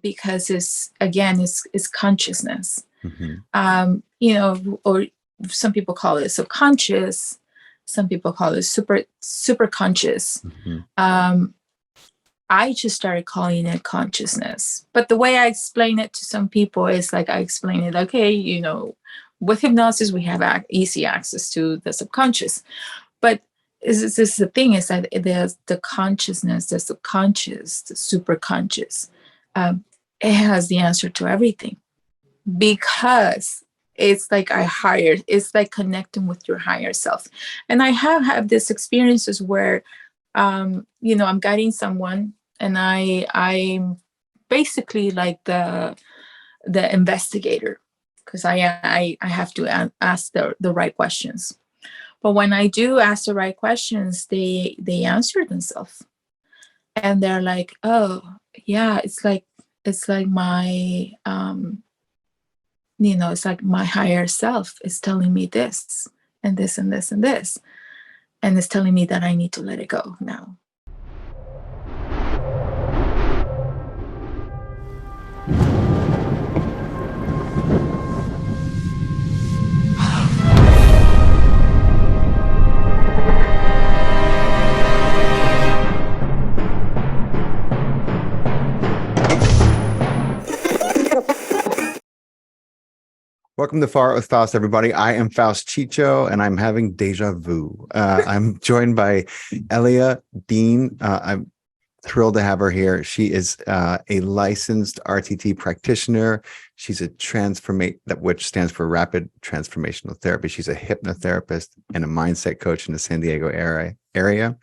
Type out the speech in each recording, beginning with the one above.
because it's consciousness. Mm-hmm. Or some people call it subconscious, some people call it super conscious. Mm-hmm. I just started calling it consciousness. But the way I explain it to some people is like I explain it, okay, with hypnosis, we have easy access to the subconscious. But is the thing is that there's the consciousness, the subconscious, the super conscious. It has the answer to everything, because it's like it's like connecting with your higher self. And I have had these experiences where, I'm guiding someone, and I'm basically like the investigator, because I have to ask the right questions. But when I do ask the right questions, they answer themselves, and they're like, oh yeah, it's like my it's like my higher self is telling me this and this and this and this, and it's telling me that I need to let it go now. Welcome to Far with Faust, everybody. I am Faust Chicho, and I'm having deja vu. I'm joined by Elia Bean. I'm thrilled to have her here. She is a licensed RTT practitioner. She's a which stands for Rapid Transformational Therapy. She's a hypnotherapist and a mindset coach in the San Diego area.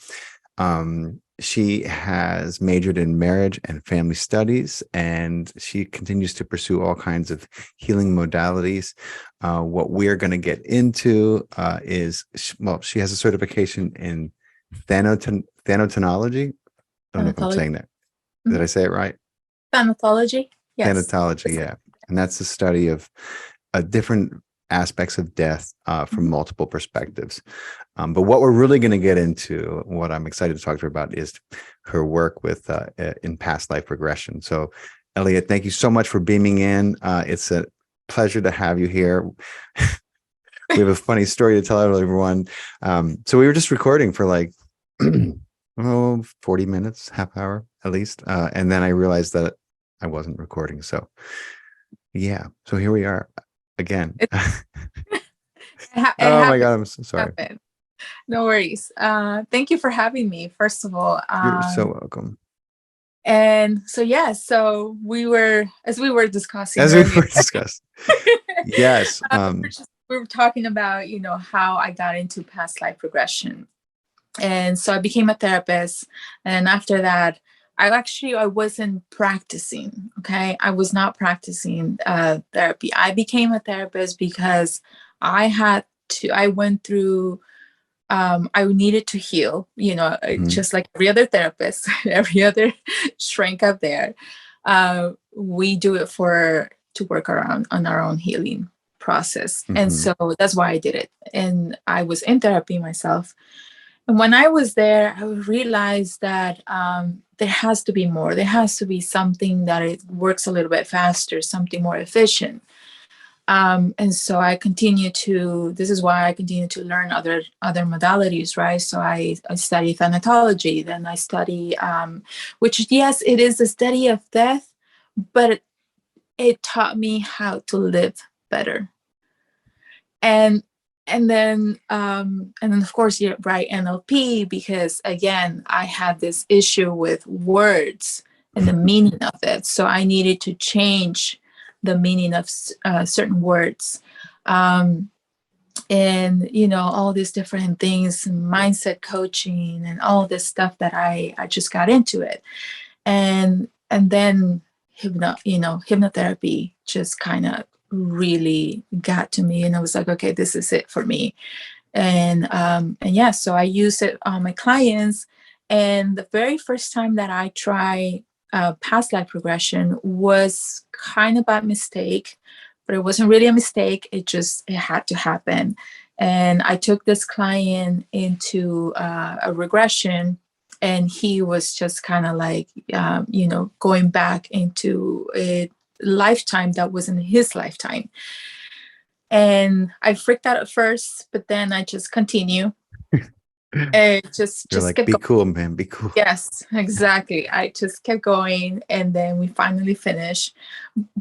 She has majored in marriage and family studies, and she continues to pursue all kinds of healing modalities. What we're going to get into is, she has a certification in thanatonology. I don't know if I'm saying that. Did I say it right? Thanatology. Yes. Thanatology, yeah. And that's the study of different aspects of death from multiple perspectives. But what we're really going to get into, what I'm excited to talk to her about, is her work with in past life regression. So, Elia, thank you so much for beaming in. It's a pleasure to have you here. We have a funny story to tell everyone. So we were just recording for like 40 minutes, half hour at least. And then I realized that I wasn't recording. So yeah, so here we are again. Oh my God, I'm so sorry. No worries. Thank you for having me, first of all. You're so welcome. And so, yeah, so we were discussing. Yes. We were talking about, how I got into past life regression. And so I became a therapist. And after that, I wasn't practicing. Okay. I was not practicing therapy. I became a therapist because I went through, I needed to heal, just like every other therapist, every other shrink up there. We do it to work around on our own healing process. And so that's why I did it. And I was in therapy myself. And when I was there, I realized that there has to be more. There has to be something that it works a little bit faster, something more efficient. And so this is why I continue to learn other modalities, right? So I study thanatology, then I study, which, yes, it is the study of death, but it taught me how to live better. And then of course, you're right, NLP, because again, I had this issue with words and the meaning of it. So I needed to change the meaning of certain words. And, all these different things, mindset coaching and all this stuff that I just got into it. And then hypnotherapy just kind of really got to me, and I was like, okay, this is it for me. And yeah, so I use it on my clients. And the very first time that I tried past life regression was kind of by mistake, but it wasn't really a mistake. It had to happen. And I took this client into a regression, and he was just kind of like, going back into a lifetime that wasn't his lifetime. And I freaked out at first, but then I just continue. And You're just like, kept be going. cool, man, be cool. Yes, exactly. I just kept going, and then we finally finished.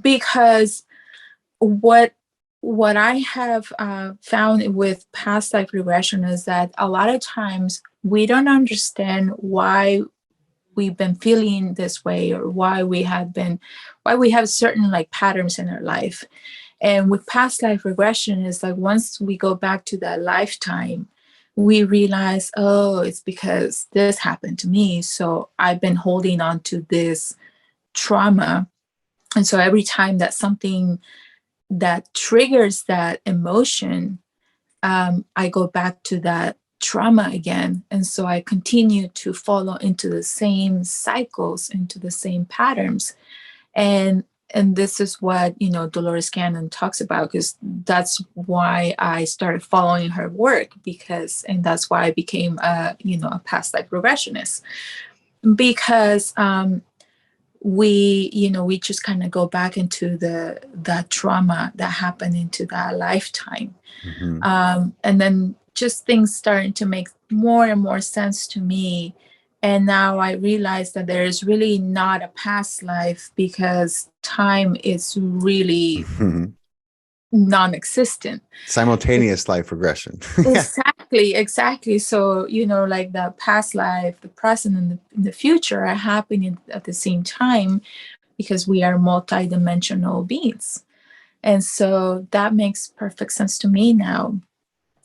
Because what I have found with past life regression is that a lot of times we don't understand why we've been feeling this way, or why we have certain like patterns in our life. And with past life regression is like, once we go back to that lifetime, we realize, oh, it's because this happened to me, so I've been holding on to this trauma. And so every time that something that triggers that emotion, I go back to that trauma again. And so I continue to follow into the same cycles, into the same patterns. And this is what, Dolores Cannon talks about, because that's why I started following her work, and that's why I became a past life regressionist, because we just kind of go back into that trauma that happened into that lifetime. Mm-hmm. And then just things starting to make more and more sense to me. And now I realize that there is really not a past life, because time is really Mm-hmm. non-existent. Simultaneous life regression. Exactly. So, like the past life, the present, and the future are happening at the same time, because we are multidimensional beings. And so that makes perfect sense to me now.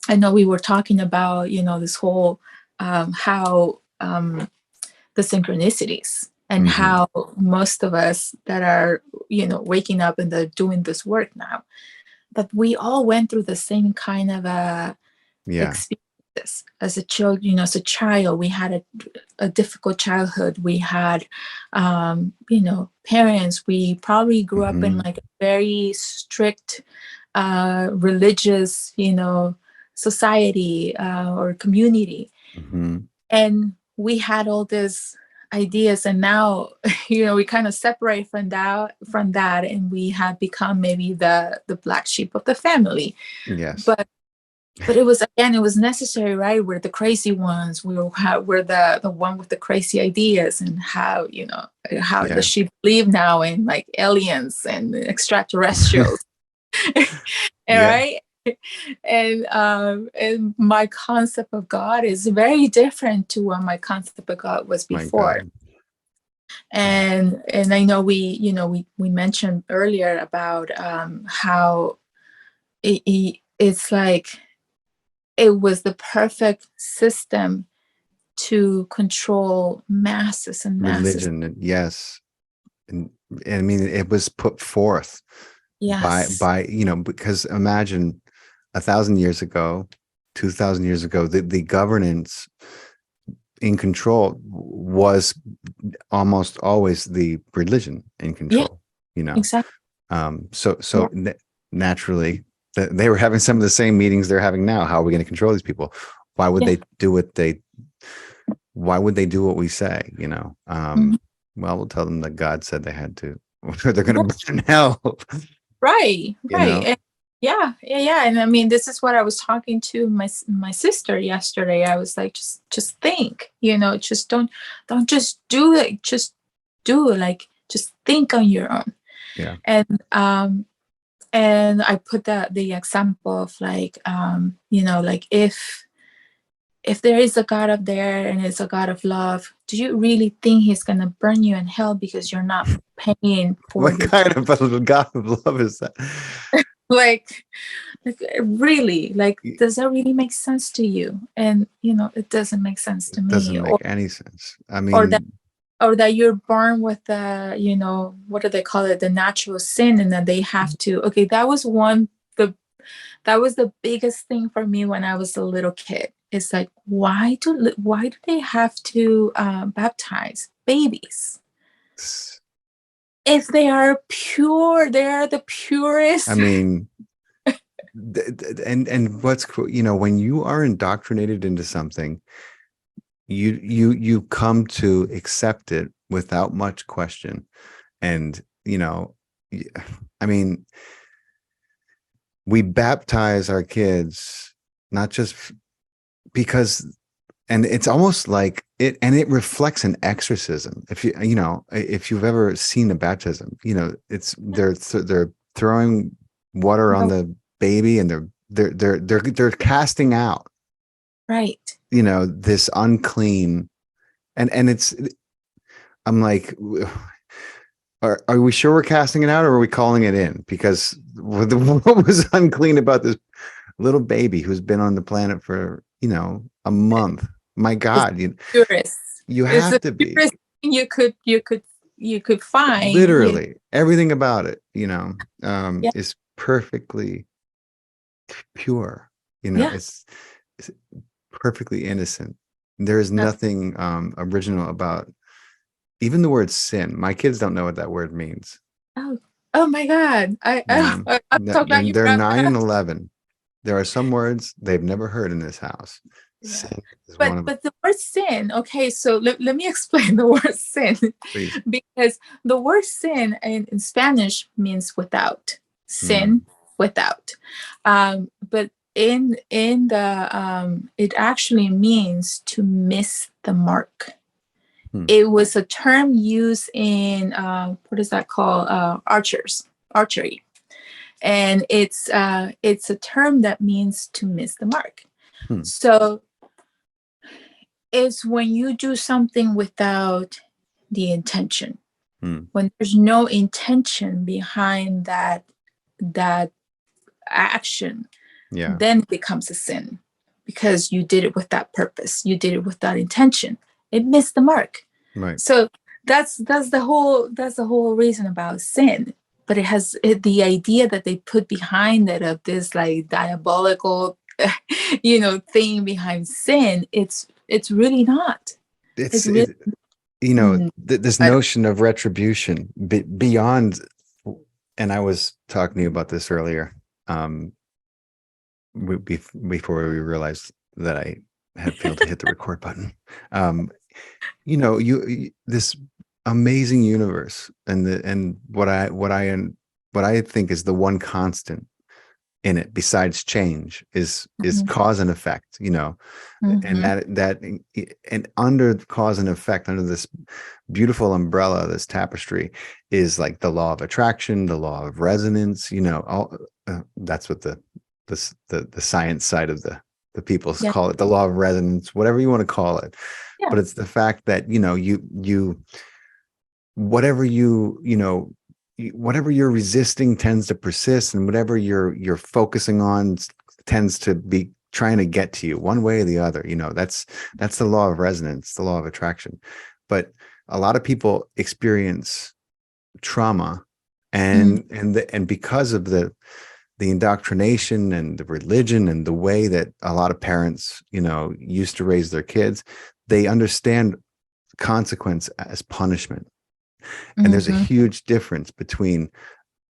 I know we were talking about, this whole how the synchronicities, and Mm-hmm. how most of us that are, waking up and they're doing this work now, but we all went through the same kind of Yeah. experiences as a child. As a child, we had a difficult childhood. We had, parents. We probably grew up in Mm-hmm. like a very strict, religious, society, or community. Mm-hmm. And we had all these ideas, and now we kind of separate from that, and we have become maybe the black sheep of the family. Yes. But it was necessary, right? We're the crazy ones. We're the one with the crazy ideas, and how Yeah. does she believe now in like aliens and extraterrestrials? Yeah. Right? And my concept of God is very different to what my concept of God was My before. God. And I know we mentioned earlier about how it's like it was the perfect system to control masses and masses. Religion. Yes. And I mean, it was put forth Yes. by because imagine 1,000 years ago, 2,000 years ago, the governance in control was almost always the religion in Yeah, control. exactly. So naturally, they were having some of the same meetings they're having now. How are we going to control these people? Why would Yeah. they do what they? Why would they do what we say? Mhm. Well, we'll tell them that God said they had to, or they're going to burn in hell. Right. You know, And yeah. And I mean, this is what I was talking to my sister yesterday. I was like, just think, just don't just do it. Just do it. Like, just think on your own. yeah, And I put the example of like, like if there is a God up there and it's a God of love, do you really think he's gonna burn you in hell because you're not paying for what the kind of a God of love is that? like really, like, does that really make sense to you? And it doesn't make sense to It me. doesn't or make any sense. I or that mean, or that you're born with the, what do they call it, the natural sin, and then they have to, okay, that was the biggest thing for me when I was a little kid. It's like, why do they have to baptize babies if they are pure? They are the I purest. mean, and what's cool, when you are indoctrinated into something, you come to accept it without much question. And I mean, we baptize our kids not just because, and it's almost like it, and it reflects an exorcism. If if you've ever seen a baptism, it's they're throwing water on No. the baby, and they're casting out, Right. this unclean, and it's, I'm like, are we sure we're casting it out, or are we calling it in? Because what was unclean about this little baby who's been on the planet for a month? My It's God, the purest. you It's have the to be. purest thing you could find. Literally everything about it, Yeah. is perfectly pure. Yeah. It's perfectly innocent. There is That's, nothing original about even the word sin. My kids don't know what that word means. oh, oh my God. I'm so glad you They're brought 9 and that. 11. There are some words they've never heard in this house. Yeah. Sin is one But of them. but the word sin, okay, so let me explain the word sin. Please. Because the word sin in Spanish means without. Sin, without. But in the it actually means to miss the mark. Hmm. It was a term used in what is that called? Archery. And it's a term that means to miss the mark. Hmm. So it's when you do something without the intention. When there's no intention behind that action, Yeah. then it becomes a sin, because you did it with that purpose, you did it with that intention, it missed the mark. Right. So that's the whole reason about sin. But the idea that they put behind it, of this like diabolical thing behind sin, it's really not. It's It's really this notion of retribution beyond, and I was talking to you about this earlier, before we realized that I had failed to hit the record button. This amazing universe, and what I think is the one constant in it, besides change, is cause and effect. And and under cause and effect, under this beautiful umbrella, this tapestry, is like the law of attraction, the law of resonance. All that's what the science side of the people Yeah. call it, the law of resonance, whatever you want to call it. Yeah. But it's the fact that whatever whatever you're resisting tends to persist, and whatever you're focusing on tends to be trying to get to you one way or the other. That's the law of resonance, the law of attraction. But a lot of people experience trauma, and because of the indoctrination and the religion and the way that a lot of parents used to raise their kids, they understand consequence as punishment. And there's a huge difference between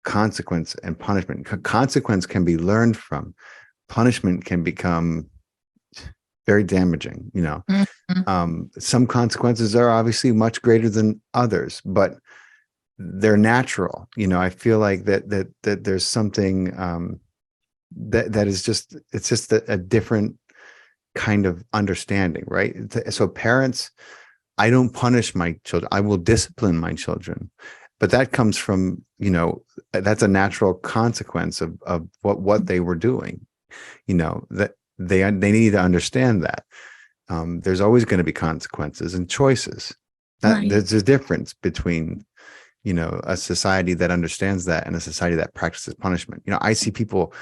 consequence and punishment. Consequence can be learned from. Punishment can become very damaging. Some consequences are obviously much greater than others, but they're natural. I feel like that there's something that is just, it's just a different kind of understanding, right? So parents, I don't punish my children. I will discipline my children. But that comes from, that's a natural consequence of what they were doing. That they need to understand that there's always going to be consequences and choices. Right. There's a difference between, a society that understands that and a society that practices punishment. I see people,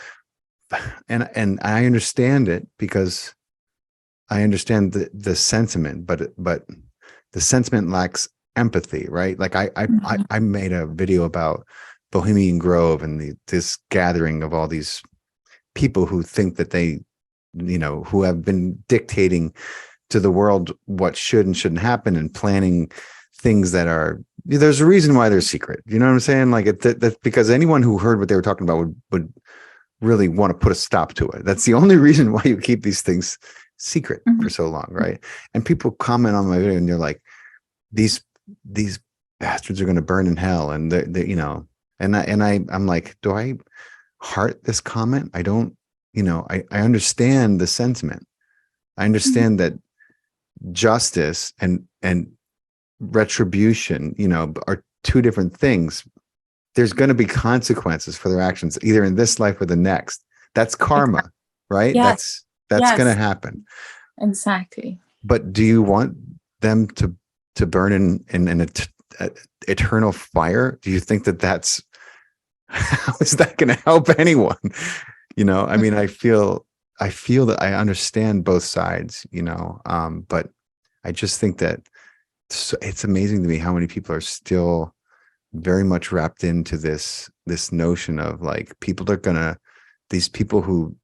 and I understand it, because I understand the sentiment, but the sentiment lacks empathy, right? Like I made a video about Bohemian Grove and this gathering of all these people who think that they, who have been dictating to the world what should and shouldn't happen, and planning things that are, there's a reason why they're secret. You know what I'm saying? Like that's because anyone who heard what they were talking about would really want to put a stop to it. That's the only reason why you keep these things secret for Mhm. so long, right? And people comment on my video and they're like, these bastards are going to burn in hell, and they I'm like, do I heart this comment? I don't, I understand the sentiment. I Mhm. understand that justice and retribution, are two different things. There's going to be consequences for their actions, either in this life or the next. That's Exactly. karma, right? Yes. That's going to Yes. happen. Exactly. But do you want them to burn in an eternal fire? Do you think that that's how is that going to help anyone? I mean, I feel that I understand both sides, but I just think that it's amazing to me how many people are still very much wrapped into this notion of like, these people who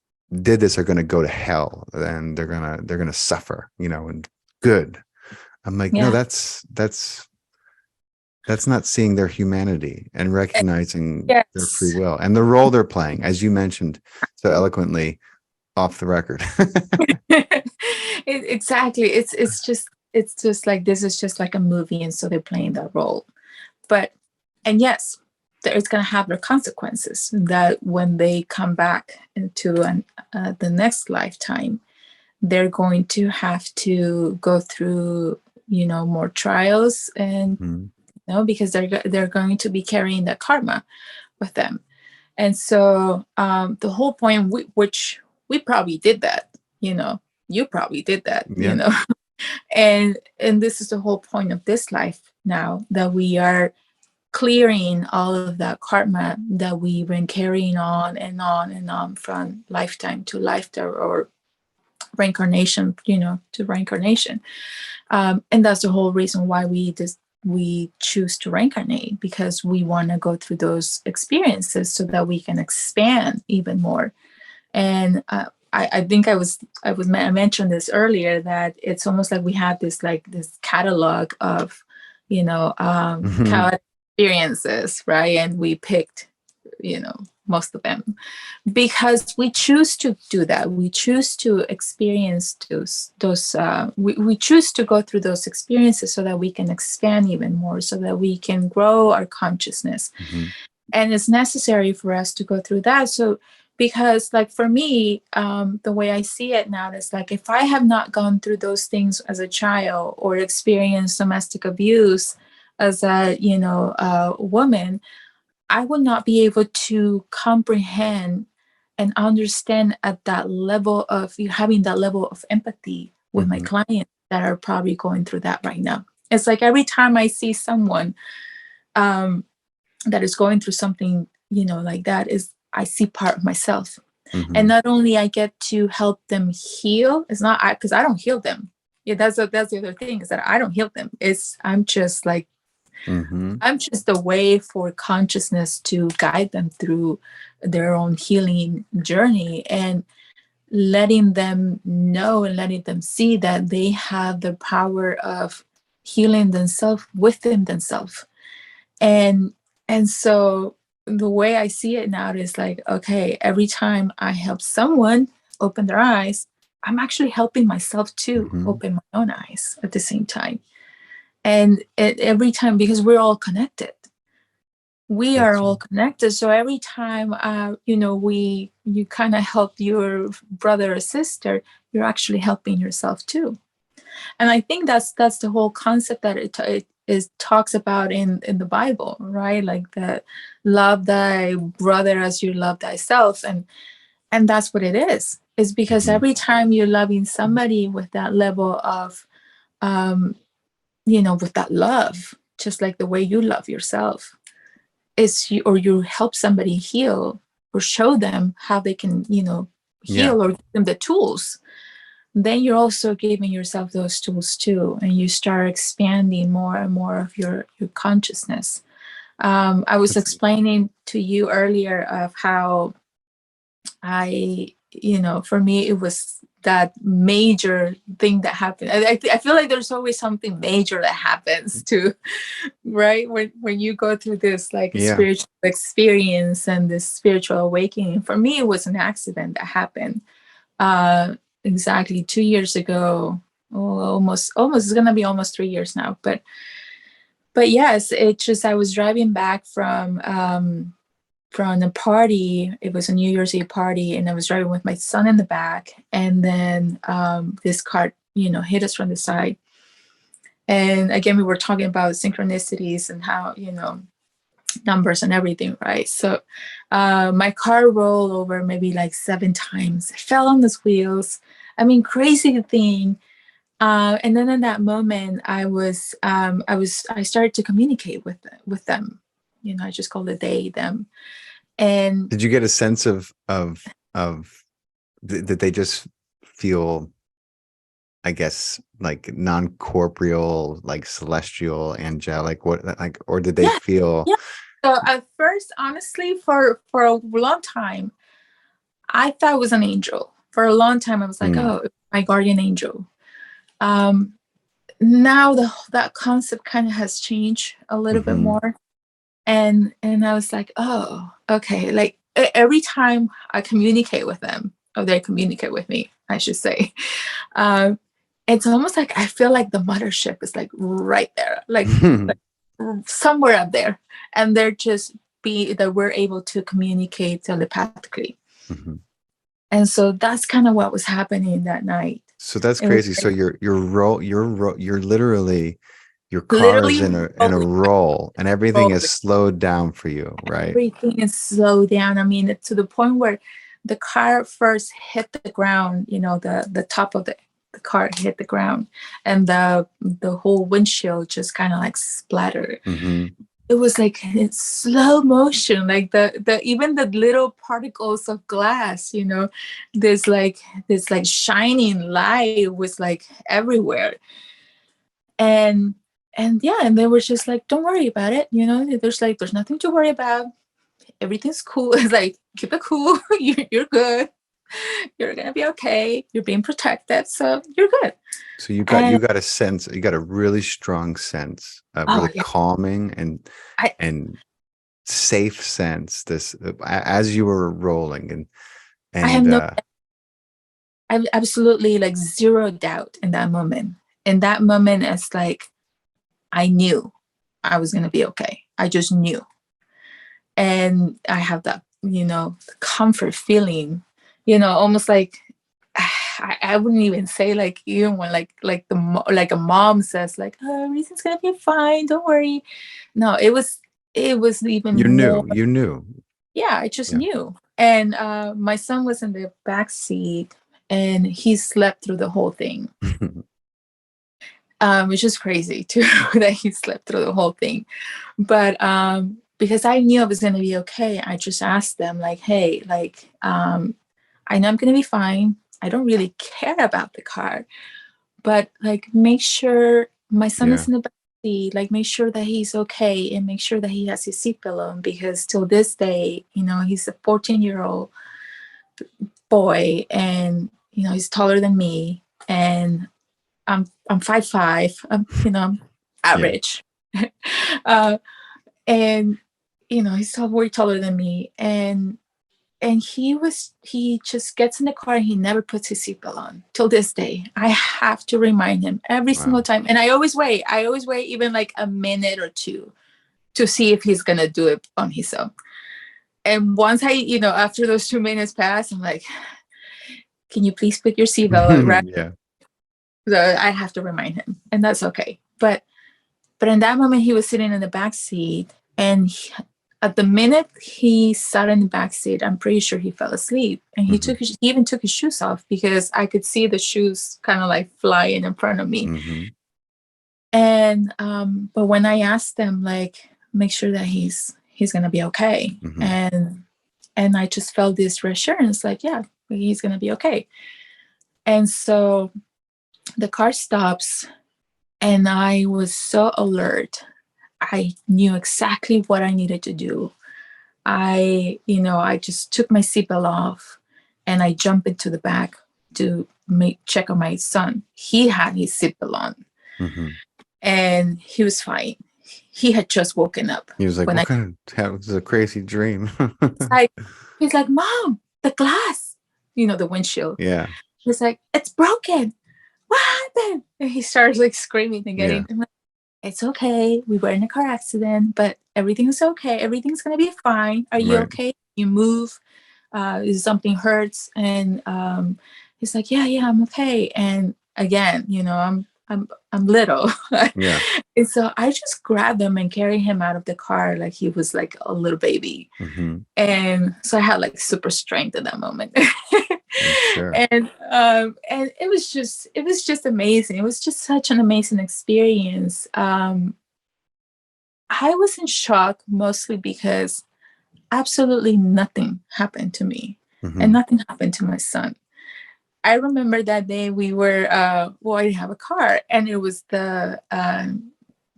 did this are gonna go to hell, and they're gonna suffer, and good. I'm like, no, Yeah. that's not seeing their humanity and recognizing their free Yes. will and the role they're playing, as you mentioned so eloquently off the record. Exactly. It's just like this is just like a movie, and so they're playing that role. But and yes, it's going to have their consequences. That when they come back into the next lifetime, they're going to have to go through more trials, and Mhm. because they're going to be carrying that karma with them. And so the whole point, which we probably did that, you probably did that, Yeah. and this is the whole point of this life now, that we are clearing all of that karma that we've been carrying on and on and on from lifetime to lifetime, or reincarnation, to reincarnation. And that's the whole reason why we choose to reincarnate, because we want to go through those experiences so that we can expand even more. And I think I mentioned this earlier, that it's almost like we have this catalog of Mhm. chaotic experiences, right? And we picked you know most of them, because we choose to do that. We choose to experience we choose to go through those experiences so that we can expand even more, so that we can grow our consciousness. Mhm. And it's necessary for us to go through that. So because, like, for me, the way I see it now is like, if I have not gone through those things as a child, or experienced domestic abuse as a woman, I would not be able to comprehend and understand at that level of you having that level of empathy with my Mhm. clients that are probably going through that right now. It's like every time I see someone um, that is going through something, like that, is I see part of myself. And Mhm. not only I get to help them heal, it's not because I don't heal them. Yeah, that's the other thing, is that I don't heal them. Mhm. I'm just a way for consciousness to guide them through their own healing journey, and letting them know and letting them see that they have the power of healing themselves within themselves. And so the way I see it now is like, okay, every time I help someone open their eyes, I'm actually helping myself to Mhm. open my own eyes at the same time. And every time, because we're all connected, we are That's all connected. So every time you kind of help your brother or sister, you're actually helping yourself too. And I think that's the whole concept that it is talks about in the Bible, right? Like, that love thy brother as you love thyself. And that's what it is because Mhm. every time you're loving somebody with that level of um with that love, just like the way you love yourself, or you help somebody heal, or show them how they can Yeah. heal, or give them the tools, then you're also giving yourself those tools too, and you start expanding more and more of your consciousness. I was That's explaining to you earlier of how for me, it was that major thing that happened. I feel like there's always something major that happens to, right? When you go through this, like, a yeah. spiritual experience and this spiritual awakening. For me, it was an accident that happened uh exactly 2 years ago. Oh, almost it's gonna be almost 3 years now. But yes, it just, I was driving back from a party. It was a New Year's Eve party, and I was driving with my son in the back, and then this car, hit us from the side. And again, we were talking about synchronicities and how, numbers and everything, right? So my car rolled over maybe like 7 times. I fell on those wheels. I mean, crazy thing. And then in that moment, I started to communicate with them. I just called it they, them. And did you get a sense of that they just feel, I guess, like non-corporeal, like celestial, angelic, or did they yeah, feel? yeah. So at first, honestly, for a long time, I thought it was an angel. For a long time, I was like, oh, my guardian angel. Now that concept kind of has changed a little bit more. And I was like, oh, okay. Like every time I communicate with them, or they communicate with me, I should say, it's almost like I feel like the mothership is like right there, like somewhere up there, and they're just that we're able to communicate telepathically. And so that's kind of what was happening that night. So that's crazy. So you're literally, your car is in a roll, and everything is slowed down for you, right? Everything is slowed down. I mean, to the point where the car first hit the ground, the top of the car hit the ground, and the whole windshield just kind of like splattered. It was like in slow motion, like the even the little particles of glass, this shining light was like everywhere. And yeah, and they were just like, don't worry about it, there's nothing to worry about. Everything's cool. It's like, keep it cool. You're good. You're gonna be okay. You're being protected, so you're good. So you got a sense. You got a really strong sense, really calming and safe sense. This as you were rolling, and I have absolutely like zero doubt in that moment. In that moment, it's like I knew I was gonna be okay. I just knew, and I have that comfort feeling. Almost like I wouldn't even say like, even when like a mom says like, oh, everything's gonna be fine, don't worry. No, it was even more. You knew. Yeah, I just knew. And my son was in the back seat, and he slept through the whole thing. Which is crazy too, that he slept through the whole thing. But because I knew I was gonna be okay, I just asked them like, hey, like I know I'm gonna be fine. I don't really care about the car, but like make sure my son is in the back seat, like make sure that he's okay, and make sure that he has his seatbelt on, because till this day, he's a 14-year-old boy, and he's taller than me, and I'm 5'5". I'm average. And he's way taller than me, and he just gets in the car, and he never puts his seatbelt on till this day. I have to remind him every single time. And I always wait even like a minute or two to see if he's gonna do it on his own. And once after those 2 minutes pass, I'm like, can you please put your seatbelt right? So I have to remind him, and that's okay. But in that moment, he was sitting in the back seat, and at the minute he sat in the back seat, I'm pretty sure he fell asleep, and he even took his shoes off, because I could see the shoes kind of like flying in front of me. And but when I asked them, like, make sure that he's gonna be okay, and I just felt this reassurance, like, yeah, he's gonna be okay. And so the car stops, and I was so alert. I knew exactly what I needed to do. I just took my seatbelt off, and I jumped into the back to check on my son. He had his seatbelt on, and he was fine. He had just woken up. He was like, "What kind of this is a crazy dream?" He's like, Mom, the glass, the windshield. Yeah. He's like, it's broken. What happened? And he starts like screaming and Yeah. getting, I'm like, it's okay. We were in a car accident, but everything's okay. Everything's going to be fine. Are you Right. okay? You move. Is something hurts? And he's like, yeah, I'm okay. And again, I'm little. Yeah. And so I just grabbed him and carried him out of the car like he was like a little baby. Mm-hmm. And so I had like super strength in that moment. I'm sure. And it was just amazing. It was just such an amazing experience. I was in shock mostly because absolutely nothing happened to me, Mm-hmm. and nothing happened to my son. I remember that day we were I didn't have a car, and it was the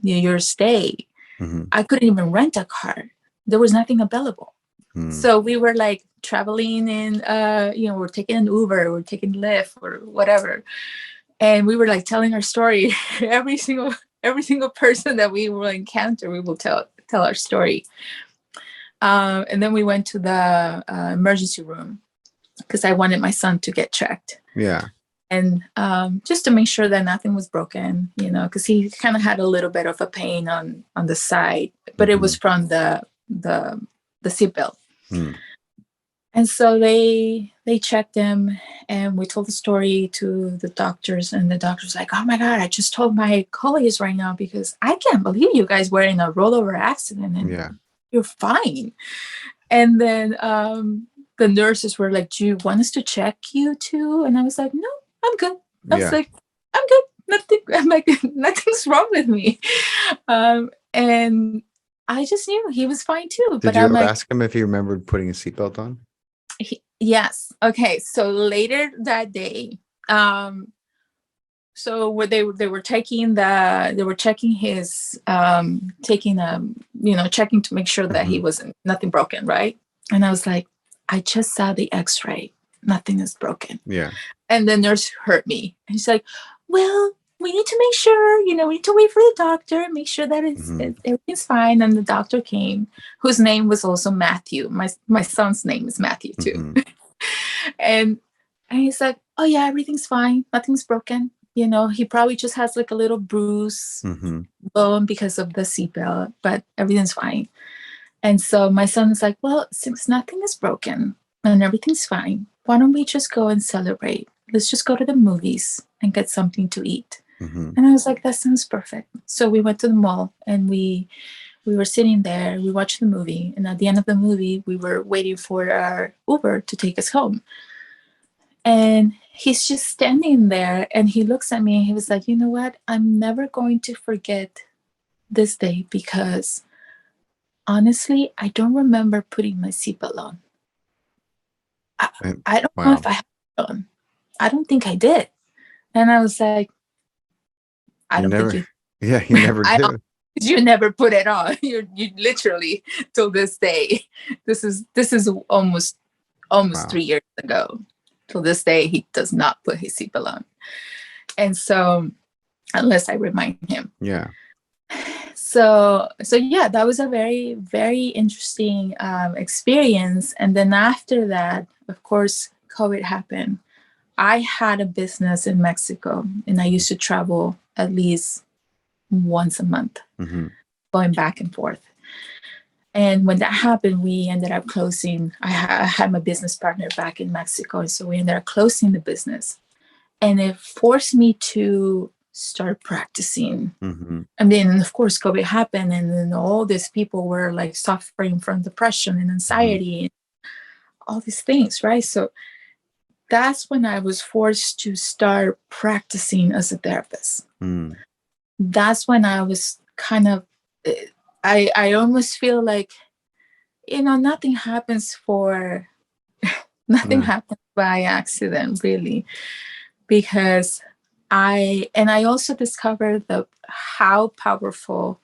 New Year's Day. Mm-hmm. I couldn't even rent a car. There was nothing available. Mm. So we were like traveling in, we're taking an Uber, we're taking Lyft or whatever. And we were like telling our story. every single person that we will encounter, we will tell our story. And then we went to the emergency room because I wanted my son to get checked. Yeah. And just to make sure that nothing was broken, because he kind of had a little bit of a pain on the side, but it was from the seatbelt. Mm. And so they checked him, and we told the story to the doctors, and the doctor's like, oh my God, I just told my colleagues right now because I can't believe you guys were in a rollover accident and you're fine. And then the nurses were like, do you want us to check you too? And I was like, no, I'm good. I was like, I'm good. I'm like, nothing's wrong with me. And I just knew he was fine too. Did you ever ask him if he remembered putting a seatbelt on? Yes. Okay. So later that day, so where they were checking his checking to make sure that he wasn't nothing broken, right? And I was like, I just saw the X-ray. Nothing is broken. Yeah. And the nurse heard me. And she's like, well, we need to make sure, we need to wait for the doctor, make sure that everything's fine. And the doctor came, whose name was also Matthew. My son's name is Matthew too. And he's like, oh yeah, everything's fine. Nothing's broken. He probably just has like a little bruise bone because of the seatbelt, but everything's fine. And so my son's like, well, since nothing is broken and everything's fine, why don't we just go and celebrate? Let's just go to the movies and get something to eat. And I was like, that sounds perfect. So we went to the mall, and we were sitting there, we watched the movie. And at the end of the movie, we were waiting for our Uber to take us home. And he's just standing there, and he looks at me, and he was like, you know what? I'm never going to forget this day because honestly, I don't remember putting my seatbelt on. I don't know if I had it on. I don't think I did. And I was like, I don't think you. Yeah, you never do. You never put it on. You literally till this day. This is almost 3 years ago. Till this day, he does not put his seatbelt on. And so, unless I remind him. Yeah. So yeah, that was a very, very interesting experience. And then after that, of course, COVID happened. I had a business in Mexico, and I used to travel at least once a month, going back and forth. And when that happened, we ended up closing. I had my business partner back in Mexico, and so we ended up closing the business. And it forced me to start practicing. And then, of course, COVID happened, and then all these people were like suffering from depression and anxiety and all these things, right? So that's when I was forced to start practicing as a therapist. That's when I was kind of, I almost feel like, nothing happens by accident, really, because I also discovered how powerful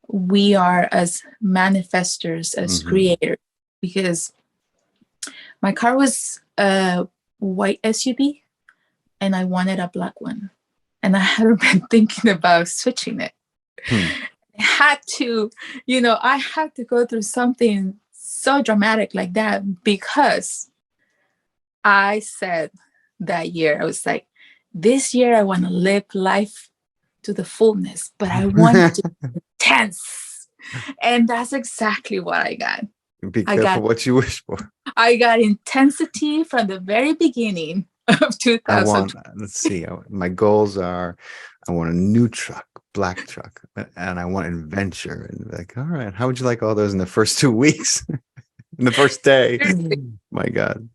we are as manifestors, as creators, because my car was a white SUV and I wanted a black one. And I hadn't been thinking about switching it. I had to go through something so dramatic like that because I said, that year. I was like, this year I want to live life to the fullness, but I want it to be intense. And that's exactly what I got. Be I careful got what you wish for. I got intensity from the very beginning of I want, 2020. let's see, my goals are I want a new truck, black truck, and I want adventure. And like, all right, how would you like all those in the first 2 weeks? In the first day? My God.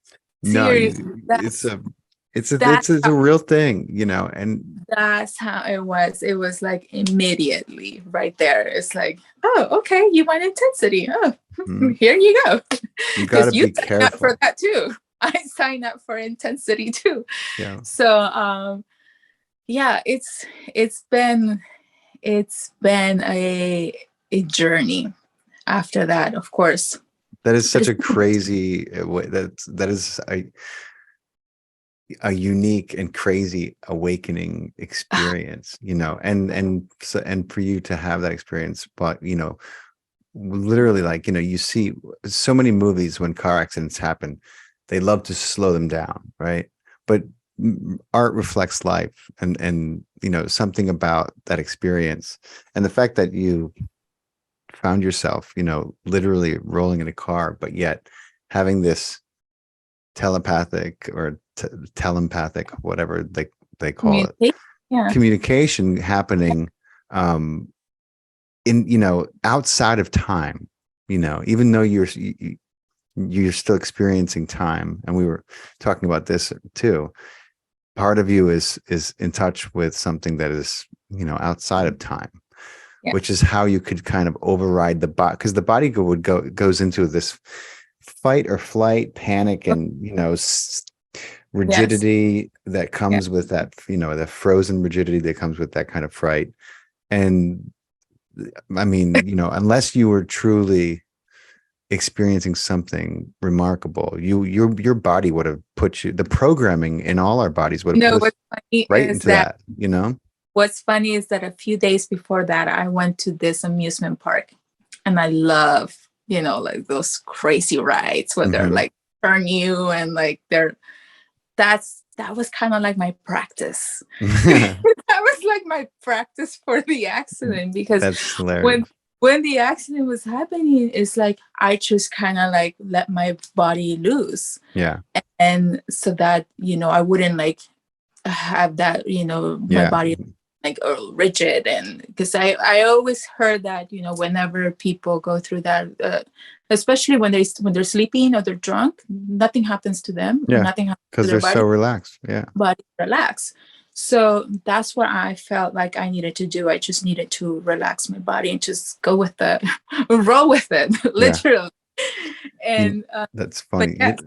No, Seriously, it's a that's it's a real thing, and that's how it was. It was like immediately right there. It's like, oh, okay, you want intensity. Oh, here you go. you got to Because you be signed up for careful. that too. I signed up for intensity too. Yeah. So yeah, it's been a journey after that, of course. That is such a crazy way. That is a unique and crazy awakening experience, and for you to have that experience, but literally, like, you see so many movies when car accidents happen, they love to slow them down, right? But art reflects life, and something about that experience, and the fact that you found yourself, literally rolling in a car, but yet having this telepathic or telempathic, whatever they call it, Yeah. communication happening in outside of time, even though you're still experiencing time. And we were talking about this too. Part of you is in touch with something that is outside of time, which is how you could kind of override the body, because the body goes into this fight or flight, panic, and rigidity that comes with that, the frozen rigidity that comes with that kind of fright. And I mean, unless you were truly experiencing something remarkable, your body would have put you, the programming in all our bodies would have put us What's funny right is into that that. what's funny is that a few days before that, I went to this amusement park, and I love, like those crazy rides where they're like turn you and like that was kind of like my practice. That was like my practice for the accident, because That's when hilarious. when the accident was happening, it's like I just kind of like let my body loose. Yeah. And so that, I wouldn't like have that, my body like rigid. And because I always heard that, whenever people go through that, especially when they're sleeping or they're drunk, nothing happens to them, or Yeah, nothing happens to because their they're so body, relaxed. Yeah. body relax. So that's what I felt like I needed to do. I just needed to relax my body and just go with it, roll with it, Yeah. literally. And That's but funny. yes,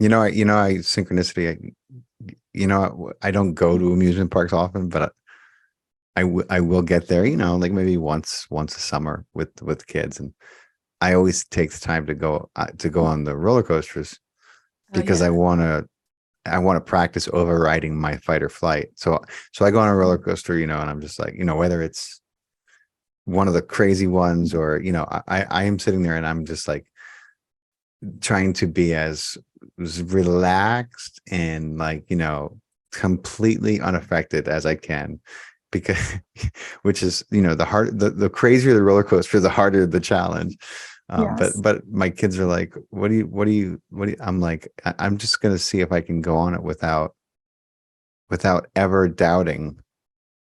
I synchronicity. I don't go to amusement parks often, but I will get there. Like maybe once a summer with kids, and I always take the time to go on the roller coasters, because yeah. I want to practice overriding my fight or flight. So I go on a roller coaster, and I'm just like, whether it's one of the crazy ones, or I am sitting there and I'm just like trying to be as relaxed and like completely unaffected as I can, because which is the crazier the roller coaster, the harder the challenge. Yes. But my kids are like, what do you I'm like, I'm just gonna see if I can go on it without ever doubting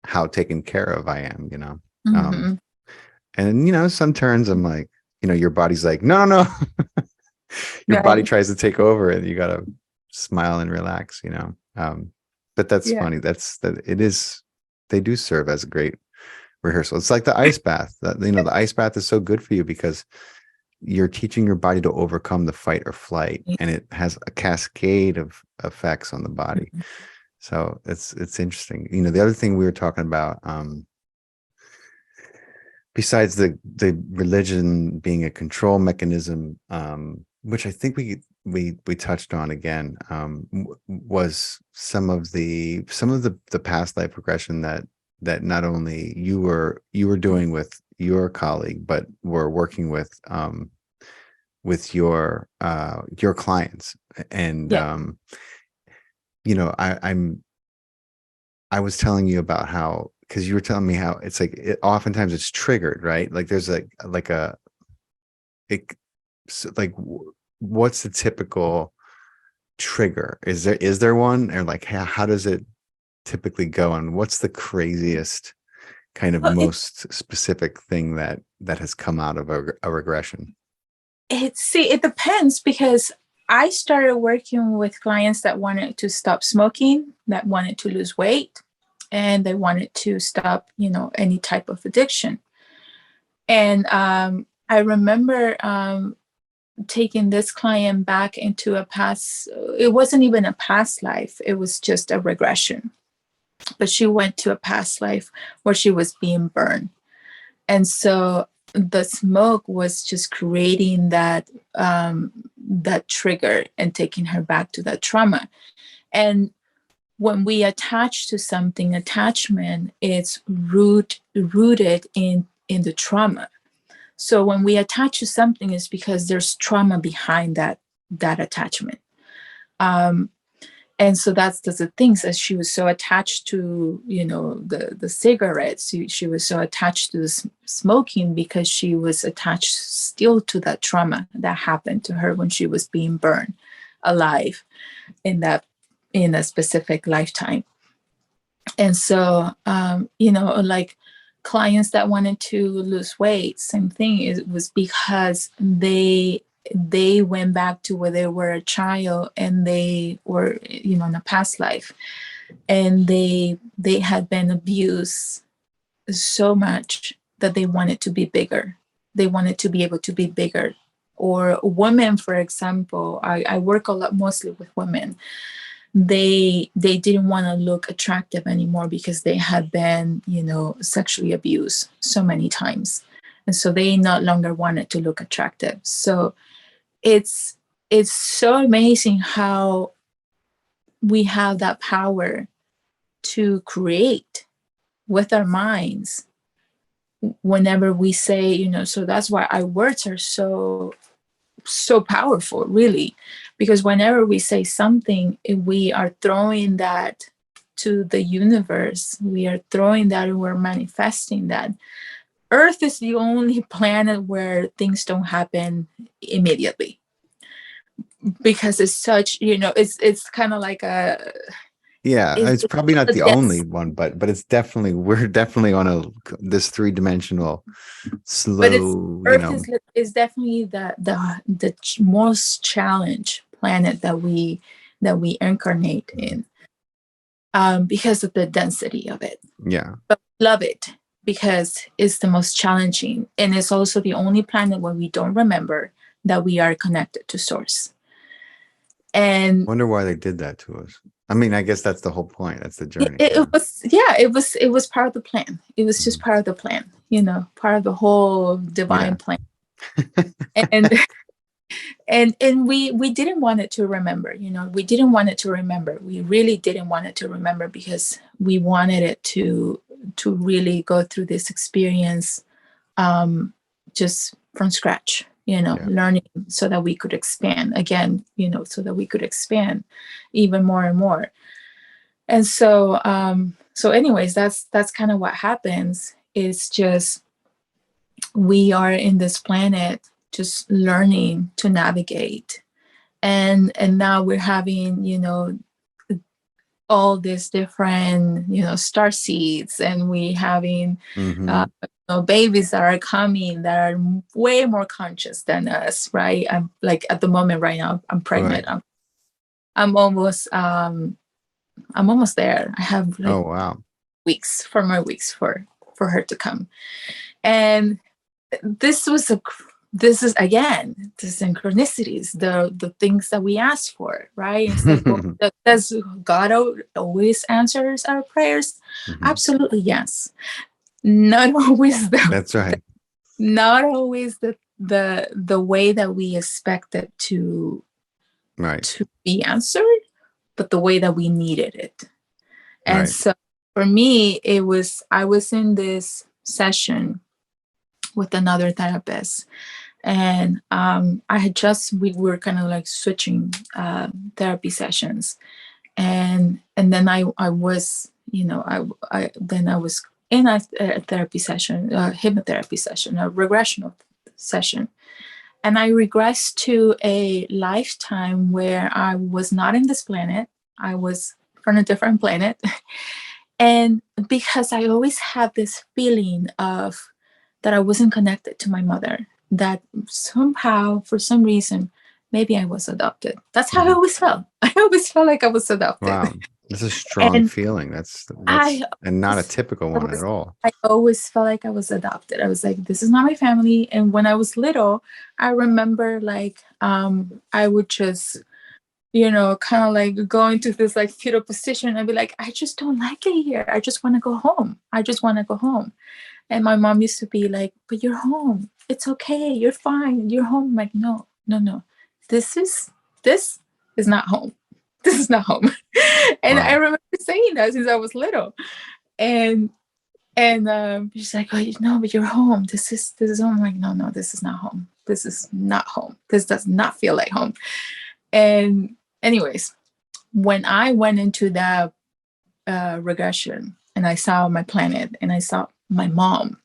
how taken care of I am. Mm-hmm. And some turns I'm like, your body's like, no, no. Your body Right. tries to take over, and you gotta smile and relax. But that's Yeah. funny. It is. They do serve as a great rehearsal. It's like the ice bath. The ice bath is so good for you, because you're teaching your body to overcome the fight or flight, and it has a cascade of effects on the body. So it's interesting. The other thing we were talking about, besides the religion being a control mechanism, which I think we touched on again, was some of the past life regression that not only you were doing with your colleague, but were working with your clients. And Yeah. I was telling you about how, because you were telling me how it's like oftentimes it's triggered, right? Like there's what's the typical trigger? Is there one, or like how does it typically go, and what's the craziest kind of Well, most specific thing that has come out of a regression? it depends, because I started working with clients that wanted to stop smoking, that wanted to lose weight, and they wanted to stop, any type of addiction. And I remember taking this client back into a past. It wasn't even a past life; it was just a regression. But she went to a past life where she was being burned, and so the smoke was just creating that trigger and taking her back to that trauma. And when we attach to something, attachment is rooted in the trauma. So when we attach to something, it's because there's trauma behind that attachment. Um, and so that's the things, that she was so attached to, the cigarettes. She was so attached to the smoking because she was attached still to that trauma that happened to her when she was being burned alive in a specific lifetime. And so like clients that wanted to lose weight, same thing. It was because they went back to where they were a child, and they were, in a past life, and they had been abused so much that they wanted to be bigger. They wanted to be able to be bigger. Or women, for example, I work a lot mostly with women. They didn't want to look attractive anymore because they had been, sexually abused so many times, and so they no longer wanted to look attractive. So it's so amazing how we have that power to create with our minds whenever we say, so that's why our words are so powerful, really, because whenever we say something, we are throwing that to the universe. We are throwing that, and we're manifesting that. Earth is the only planet where things don't happen immediately, because it's such, it's kind of like It's probably not a the dense. only one, but it's definitely, we're definitely on this three-dimensional But it's slow, Earth is definitely the most challenged planet that we incarnate in, because of the density of it. yeah. But we love it because it's the most challenging, and it's also the only planet where we don't remember that we are connected to source. And Wonder why they did that to us. I mean, I guess that's the whole point. That's the journey. it was part of the plan. It was just part of the plan, part of the whole divine plan. And and we didn't want it to remember. We didn't want it to remember. We really didn't want it to remember, because we wanted it to really go through this experience, just from scratch, learning, so that we could expand again, so that we could expand even more and more. And so anyways, that's kind of what happens. It's just, we are in this planet just learning to navigate, and now we're having, all these different, star seeds, and we having babies that are coming that are way more conscious than us, right? I'm like, at the moment right now, I'm pregnant. Right. I'm almost there. I have like, Oh wow, weeks for her to come. And this is again the synchronicities, the things that we ask for, right? It's like, well, does God always answers our prayers? Absolutely, yes. Not always that's right. not always the way that we expect it to be answered, but the way that we needed it. And so for me, I was in this session with another therapist, and we were kind of like switching therapy sessions, And then I was, I was in a therapy session, a hypnotherapy session, a regression session. And I regressed to a lifetime where I was not in this planet. I was from a different planet. And because I always had this feeling of that I wasn't connected to my mother, that somehow, for some reason, maybe I was adopted. That's how I always felt. I always felt like I was adopted. Wow. That's a strong And feeling. That's I and not a typical one at all. I always felt like I was adopted. I was like, this is not my family. And when I was little, I remember like I would just, kind of like go into this like fetal position and be like, I just don't like it here. I just want to go home. I just want to go home. And my mom used to be like, but you're home. It's okay. You're fine. You're home. I'm like, no, no, no. This is not home. This is not home. And Wow. I remember saying that since I was little. And she's like, oh, no, but you're home. This is home. I'm like, no, this is not home. This is not home. This does not feel like home. And anyways, when I went into that regression and I saw my planet and I saw my mom,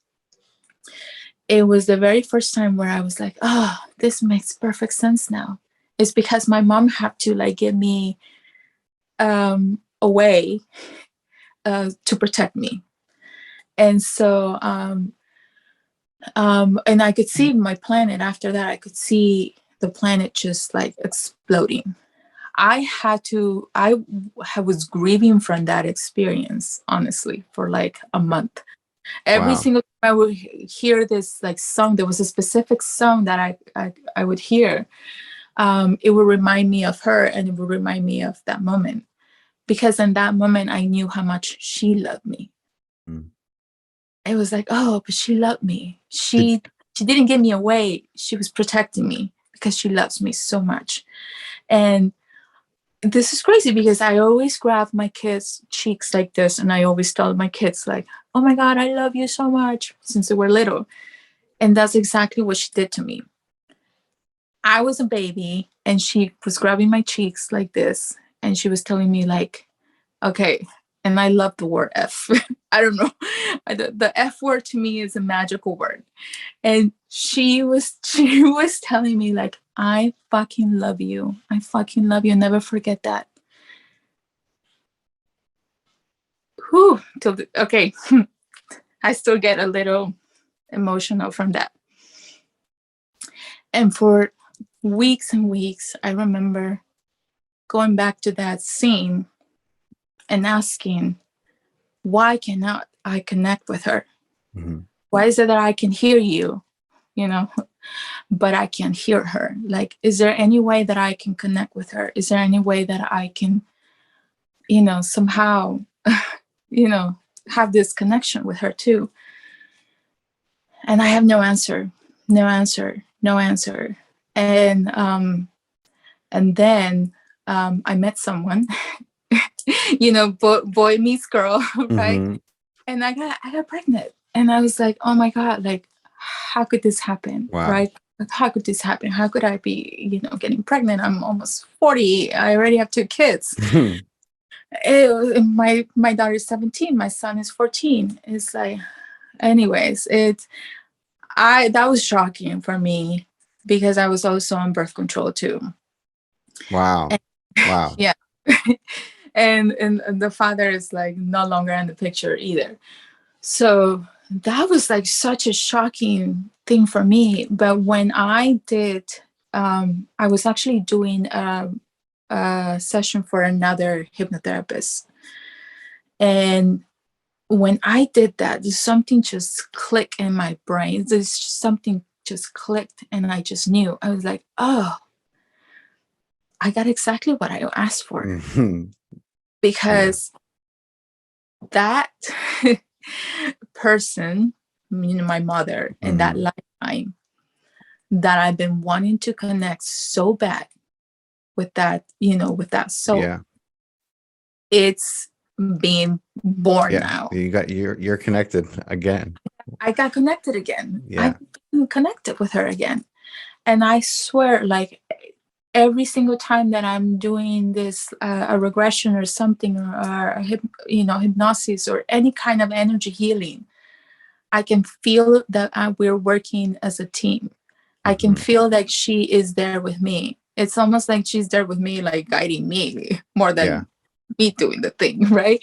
it was the very first time where I was like, oh, this makes perfect sense now. It's because my mom had to like give me away to protect me. And so, and I could see my planet after that. I could see the planet just like exploding. I was grieving from that experience, honestly, for like a month. Every single time I would hear this like song, there was a specific song that I would hear. It would remind me of her, and it would remind me of that moment. Because in that moment, I knew how much she loved me. Mm. It was like, oh, but she loved me. She didn't give me away. She was protecting me because she loves me so much. And this is crazy because I always grab my kids' cheeks like this, and I always tell my kids like, oh my God, I love you so much, since they were little. And that's exactly what she did to me. I was a baby and she was grabbing my cheeks like this, and she was telling me like, okay. And I love the word F. I don't know. The F word to me is a magical word. And she was telling me like, I fucking love you. I fucking love you. Never forget that. Whew. Okay. I still get a little emotional from that. And for weeks and weeks, I remember going back to that scene and asking, why cannot I connect with her? Mm-hmm. Why is it that I can hear you, but I can't hear her? Like, is there any way that I can connect with her? Is there any way that I can, somehow, have this connection with her too? And I have no answer. And then I met someone, boy meets girl, right? Mm-hmm. And I got pregnant, and I was like, oh my God, like, how could this happen? Wow. Right? Like, how could this happen? How could I be, getting pregnant? I'm almost 40. I already have 2 kids. My daughter is 17. My son is 14. It's like, anyways, that was shocking for me because I was also on birth control too. Wow. Wow. Yeah. and the father is like no longer in the picture either. So that was like such a shocking thing for me. But when I did, I was actually doing a session for another hypnotherapist. And when I did that, something just clicked in my brain. There's something just clicked, and I just knew. I was like, oh, I got exactly what I asked for. Mm-hmm. Because that person, my mother, in mm-hmm. that lifetime, that I've been wanting to connect so bad with that, with that soul. Yeah. It's being born now. You're connected again. I got connected again. Yeah. I've been connected with her again. And I swear, like, every single time that I'm doing this a regression or something, or hypnosis or any kind of energy healing, I can feel that we're working as a team. I can feel like she is there with me. It's almost like she's there with me, like guiding me more Yeah. than me doing the thing, right?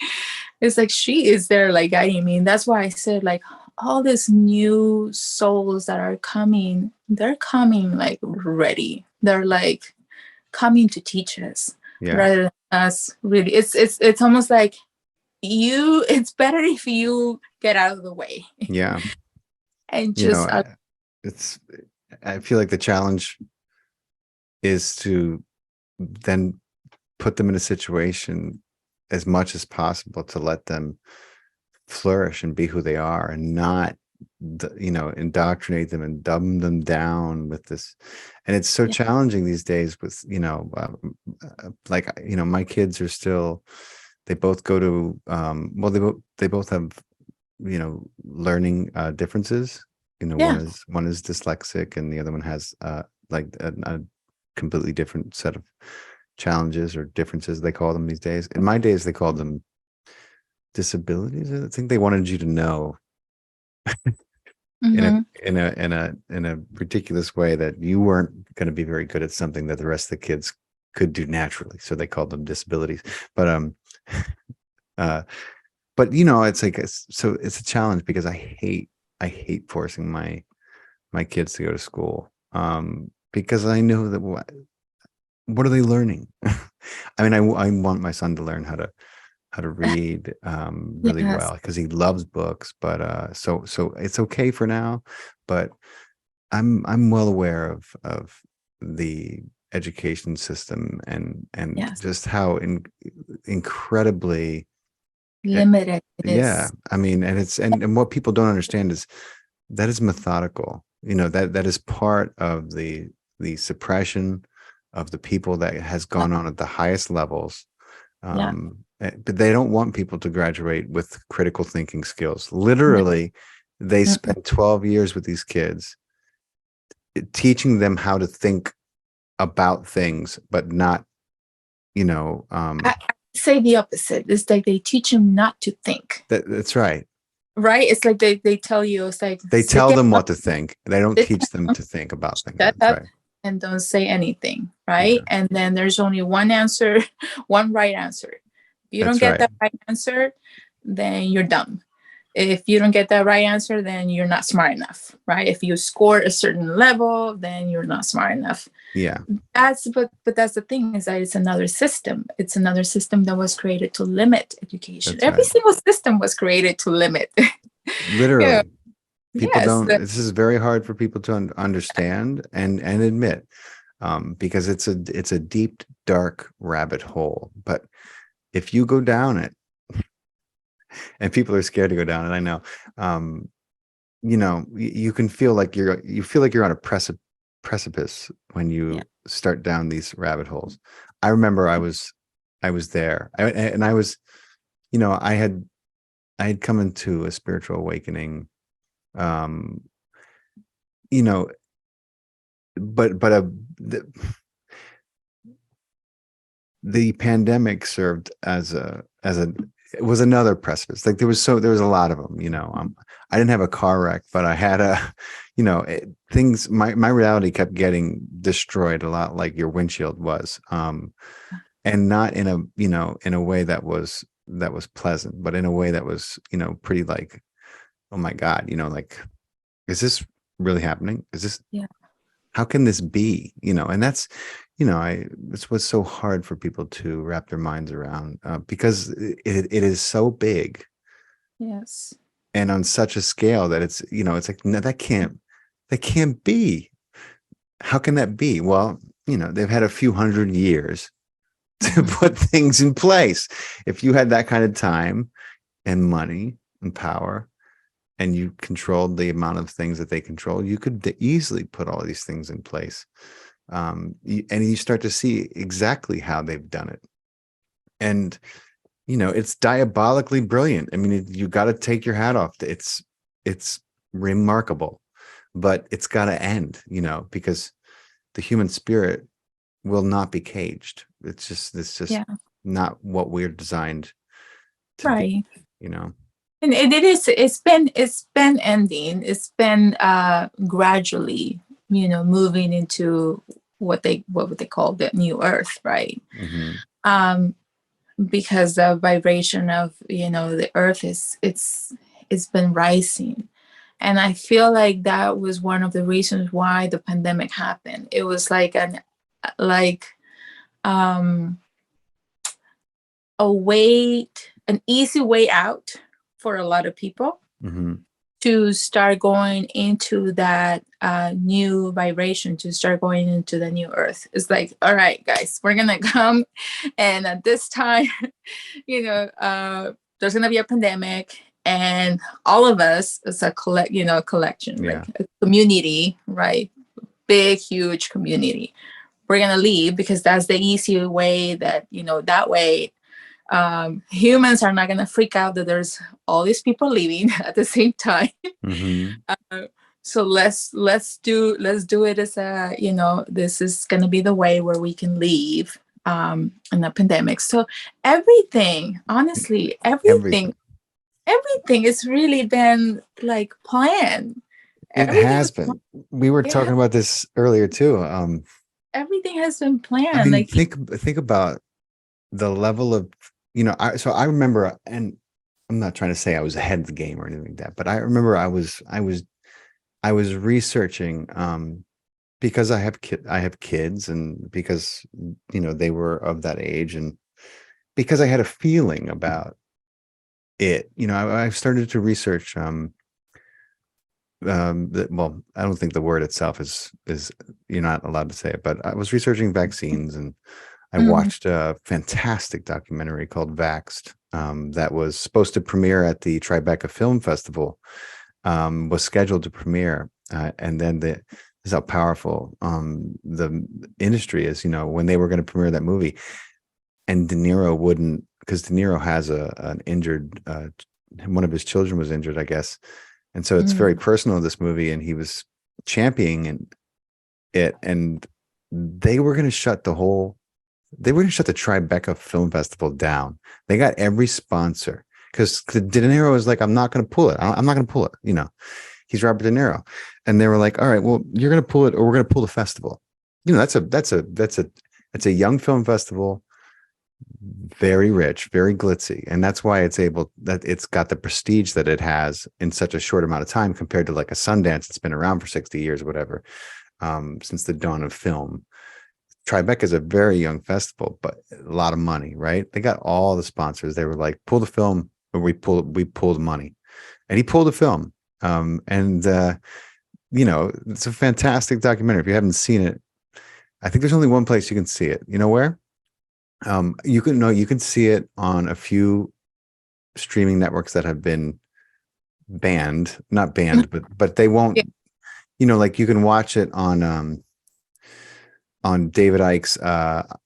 It's like she is there, like guiding me. And that's why I said, like, all these new souls that are coming, they're coming like ready. They're like coming to teach us Yeah. rather than us really. It's almost like it's better if you get out of the way. Yeah. And You just know, I feel like the challenge is to then put them in a situation as much as possible to let them flourish and be who they are, and not indoctrinate them and dumb them down with this. And it's so challenging these days with my kids are still, they both go to they both have learning differences. One is dyslexic and the other one has a completely different set of challenges or differences, they call them these days. In my days they called them disabilities. I think they wanted you to know in a ridiculous way that you weren't going to be very good at something that the rest of the kids could do naturally, so they called them disabilities. But it's like so it's a challenge because I hate forcing my kids to go to school, because I know that what are they learning? I mean, I want my son to learn how to read really well, because he loves books. But so it's okay for now. But I'm well aware of the education system and just how incredibly limited it yeah. is. I mean, and what people don't understand is that is methodical. That is part of the suppression of the people that has gone on at the highest levels. But they don't want people to graduate with critical thinking skills. Literally, they spent 12 years with these kids teaching them how to think about things, but not, I say the opposite. It's like they teach them not to think. That's right. Right? It's like they tell you, it's like they tell them what to think. They don't teach them to think about things. Shut That's up right. and don't say anything, right? And then there's only one answer, one right answer. If you don't get that right answer, then you're dumb. If you don't get that right answer, then you're not smart enough, right? If you score a certain level, then you're not smart enough. Yeah. But that's the thing, is that it's another system. It's another system that was created to limit education. Every single system was created to limit. Literally. People don't. This is very hard for people to understand and admit, because it's a deep, dark rabbit hole. But if you go down it, and people are scared to go down it, I know. You can feel like you're on a precipice when you start down these rabbit holes. I remember I was there, and I was, I had come into a spiritual awakening. But the pandemic served as it was another precipice. Like there was a lot of them. I didn't have a car wreck, but I had things. My reality kept getting destroyed a lot, like your windshield was, and not in a way that was pleasant, but in a way that was pretty like, oh my God, like, is this really happening? Is this, how can this be? And that's, this was so hard for people to wrap their minds around, because it is so big. Yes. And on such a scale that it's, it's like, no, that can't be. How can that be? Well, they've had a few hundred years to put things in place. If you had that kind of time and money and power, and you controlled the amount of things that they control, you could easily put all these things in place. And you start to see exactly how they've done it. And, it's diabolically brilliant. I mean, you got to take your hat off. It's remarkable, but it's got to end, because the human spirit will not be caged. It's just Yeah. not what we're designed to be, Right. you know. And it's been ending. It's been gradually, moving into what they call the new earth, right? Mm-hmm. Um, because the vibration of the earth it's been rising. And I feel like that was one of the reasons why the pandemic happened. It was like um an easy way out for a lot of people Mm-hmm. to start going into that new vibration, to start going into the new earth. It's like, all right, guys, we're gonna come, and at this time, there's gonna be a pandemic, and all of us as a collection, Yeah. like a community, right? Big, huge community. We're gonna leave because that's the easy way. That way humans are not going to freak out that there's all these people leaving at the same time. Mm-hmm. uh, so let's do it as this is going to be the way where we can leave in the pandemic. So everything, honestly, everything Everything. everything has really been like planned. It Everything has is been. We were yeah, talking about this earlier too. everything has been I planned. mean, Like, think about the level of, so I remember, and I'm not trying to say I was ahead of the game or anything like that, but I remember I was researching, because I have kids, and because they were of that age, and because I had a feeling about it. I started to research, well, I don't think the word itself is you're not allowed to say it, but I was researching vaccines, and I mm, watched a fantastic documentary called Vaxxed, that was supposed to premiere at the Tribeca Film Festival, was scheduled to premiere, and then this is how powerful the industry is. When they were going to premiere that movie, and De Niro wouldn't, because De Niro has an injured, one of his children was injured, I guess, and so it's very mm, personal, this movie, and he was championing it, and they were going to shut the whole they were going to shut the Tribeca Film Festival down. They got every sponsor, because De Niro is like, I'm not going to pull it. I'm not going to pull it. He's Robert De Niro, and they were like, all right, well, you're going to pull it, or we're going to pull the festival. That's a young film festival, very rich, very glitzy, and that's why it's got the prestige that it has in such a short amount of time, compared to like a Sundance that's been around for 60 years or whatever, since the dawn of film. Tribeca is a very young festival, but a lot of money, right? They got all the sponsors. They were like, pull the film, or we pull the money. And he pulled the film. And it's a fantastic documentary. If you haven't seen it, I think there's only one place you can see it. You know where? You can see it on a few streaming networks that have been banned, not banned, but they won't, yeah. like you can watch it on David Icke's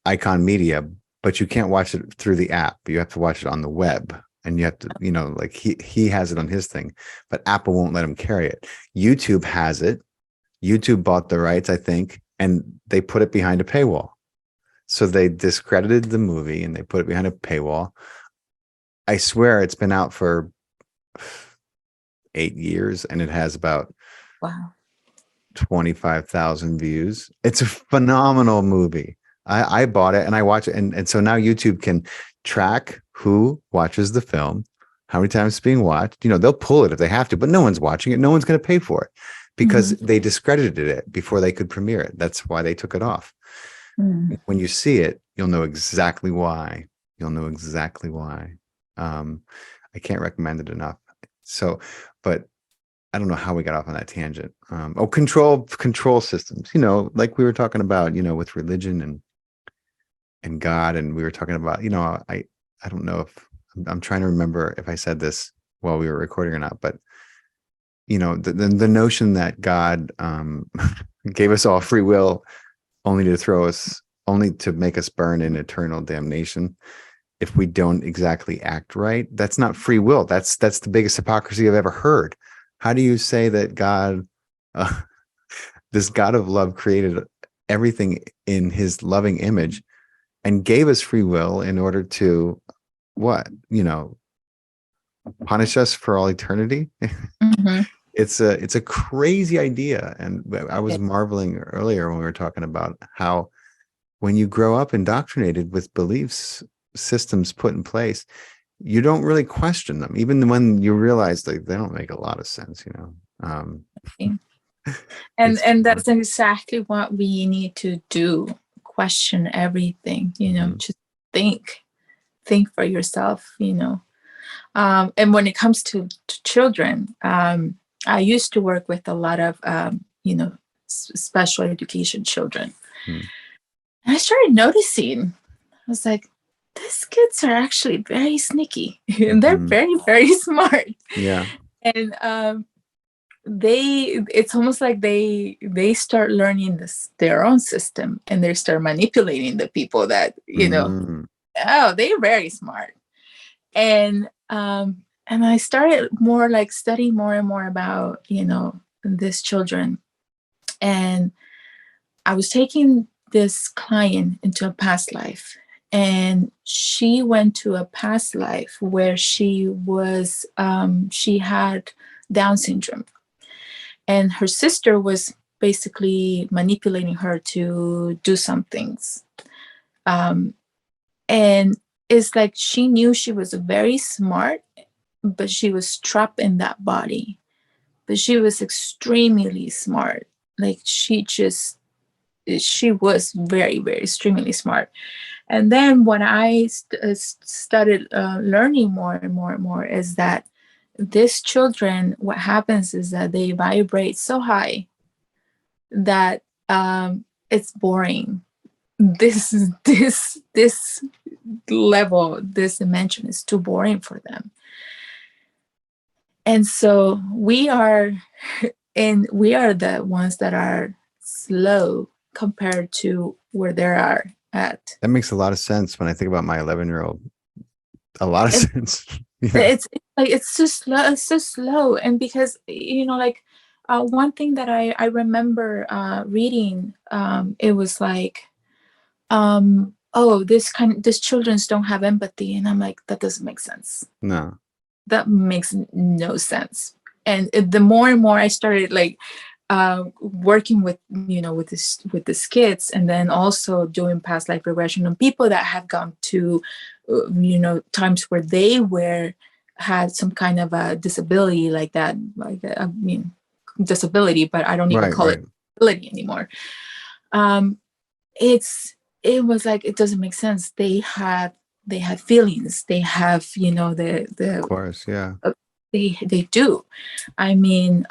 Icon Media, but you can't watch it through the app. You have to watch it on the web, and you have to, like he has it on his thing, but Apple won't let him carry it. YouTube has it. YouTube bought the rights, I think, and they put it behind a paywall. So they discredited the movie and they put it behind a paywall. I swear it's been out for 8 years, and it has about Wow. 25,000 views. It's a phenomenal movie. I bought it and I watch it. And so now YouTube can track who watches the film, how many times it's being watched. They'll pull it if they have to, but no one's watching it. No one's going to pay for it, because Mm-hmm. they discredited it before they could premiere it. That's why they took it off. Mm. When you see it, you'll know exactly why. You'll know exactly why. I can't recommend it enough. So, but I don't know how we got off on that tangent. Control systems, like we were talking about, with religion and God. And we were talking about, I don't know if I'm trying to remember if I said this while we were recording or not, but the notion that God gave us all free will, only to make us burn in eternal damnation if we don't exactly act right. That's not free will. That's the biggest hypocrisy I've ever heard. How do you say that God, this God of love, created everything in his loving image and gave us free will in order to what, punish us for all eternity. Mhm. It's a crazy idea. And I was marveling earlier when we were talking about how when you grow up indoctrinated with beliefs systems put in place, you don't really question them, even when you realize they don't make a lot of sense, And that's exactly what we need to do. Question everything, just think for yourself, and when it comes to children, I used to work with a lot of special education children. Hmm. And I started noticing, I was like, these kids are actually very sneaky and they're very, very smart. Yeah. And it's almost like they start learning their own system, and they start manipulating the people that, oh, they're very smart. And I started more like studying more and more about, these children. And I was taking this client into a past life, and she went to a past life where she had Down syndrome, and her sister was basically manipulating her to do some things. And it's like she knew she was very smart, but she was trapped in that body. But she was extremely smart. Like she was very, very extremely smart. And then when I started learning more and more and more, is that these children, what happens is that they vibrate so high that it's boring. This level, this dimension is too boring for them. And so we are the ones that are slow compared to where they are at. That makes a lot of sense when I think about my 11-year-old. A lot of sense. It's like it's so slow. And because one thing that I remember reading, it was like, oh, these children don't have empathy, and I'm like, that doesn't make sense. No, that makes no sense. And the more and more I started working with with the kids, and then also doing past life regression on people that have gone to times where they had some kind of a disability like that, disability, but I don't even call it disability anymore. It was like, it doesn't make sense. They have feelings. They have the of course, yeah. They do. I mean,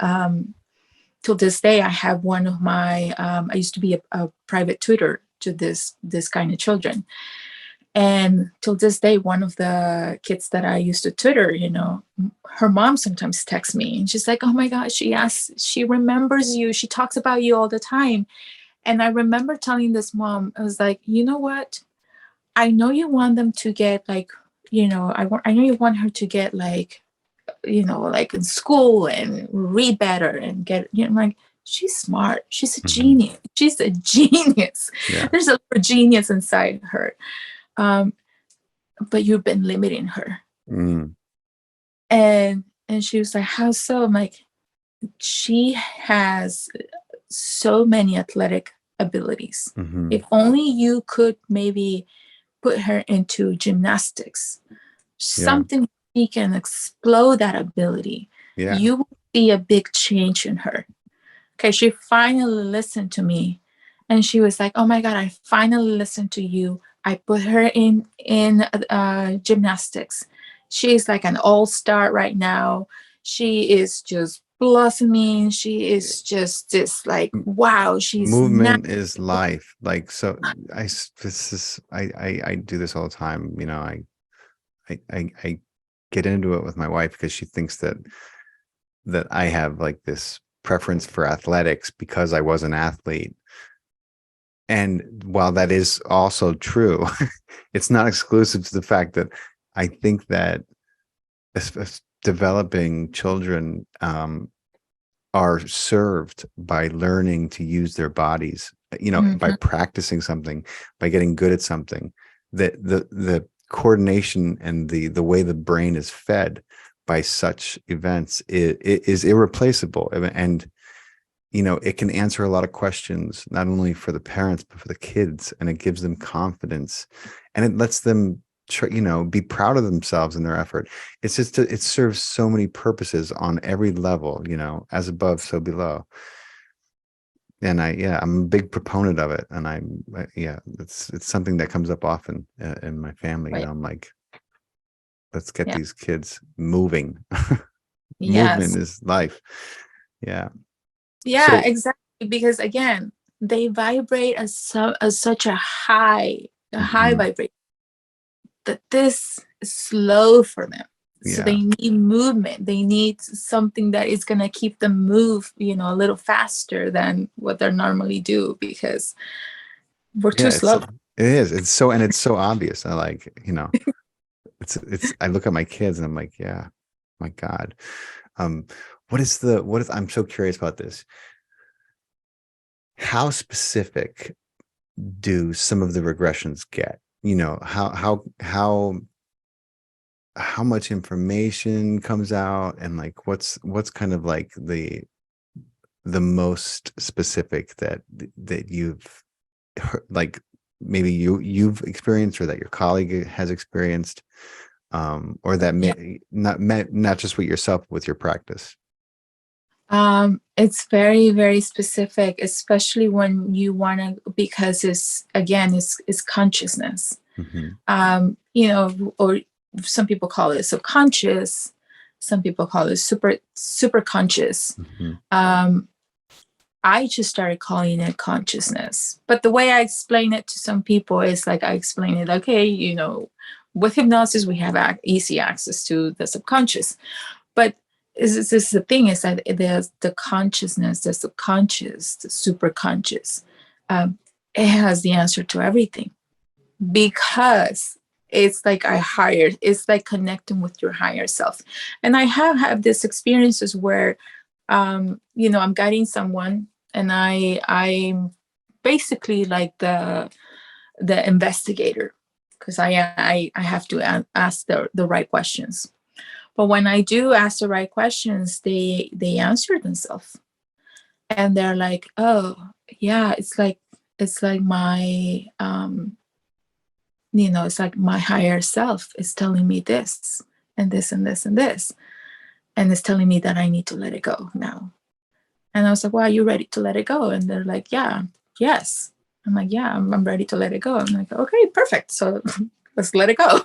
till this day, I have one of my I used to be a private tutor to this kind of children, and till this day, one of the kids that I used to tutor, her mom sometimes texts me, and she's like, oh my gosh, she remembers you, she talks about you all the time. And I remember telling this mom, I was like, you know what, I know you want them to get I know you want her to get like in school and read better and get, like, she's smart. She's a genius. She's a genius. Yeah. There's a little genius inside her. But you've been limiting her. And she was like, how so? I'm like, she has so many athletic abilities. If only you could maybe put her into gymnastics, something she can explode that ability. You will see a big change in her. Okay, she finally listened to me, and she was like, oh my God, I finally listened to you. I put her in gymnastics. She's like an all-star right now. She is just blossoming. She is just this like, wow, she's movement is life. Like, so I do this all the time. I get into it with my wife because she thinks that I have like this preference for athletics because I was an athlete. And while that is also true, it's not exclusive to the fact that I think that developing children are served by learning to use their bodies, by practicing something, by getting good at something, that the coordination and the way the brain is fed by such events is irreplaceable. And it can answer a lot of questions, not only for the parents but for the kids, and it gives them confidence, and it lets them be proud of themselves and their effort. It's just it serves so many purposes on every level, as above so below. And I'm a big proponent of it, and it's something that comes up often in my family. Right. I'm like, let's get these kids moving. Yes. Movement is life. Yeah. Yeah, So exactly. Because again, they vibrate as such a high mhm, vibration, that this is slow for them. So yeah. they need movement. They need something that is gonna keep them move, a little faster than what they normally do, because we're too Yeah, slow. it is. It's so obvious. I like, it's I look at my kids and I'm like, yeah, my God. Um, I'm so curious about this. How specific do some of the regressions get? How much information comes out, and like what's kind of like the most specific that you've heard, like maybe you've experienced, or that your colleague has experienced, or that Yeah. not just with yourself, with your practice. It's very, very specific, especially when you want to, because it's consciousness. Hmm. Or some people call it subconscious, some people call it super conscious. Hmm. Um, I just started calling it consciousness. But the way I explain it to some people is like I explain it, okay, with hypnosis, we have easy access to the subconscious. But is the thing is that there's the consciousness, the subconscious, the super conscious. It has the answer to everything, because it's like connecting with your higher self. And I have had this experiences where I'm guiding someone, and I'm basically like the investigator, because I have to ask the right questions. But when I do ask the right questions, they answer themselves, and they're like, oh yeah, it's like my it's like my higher self is telling me this and this and this and this, and it's telling me that I need to let it go now. And I was like, well, are you ready to let it go? And they're like, yeah, yes. I'm like, yeah, I'm ready to let it go. I'm like, okay, perfect. So let's let it go.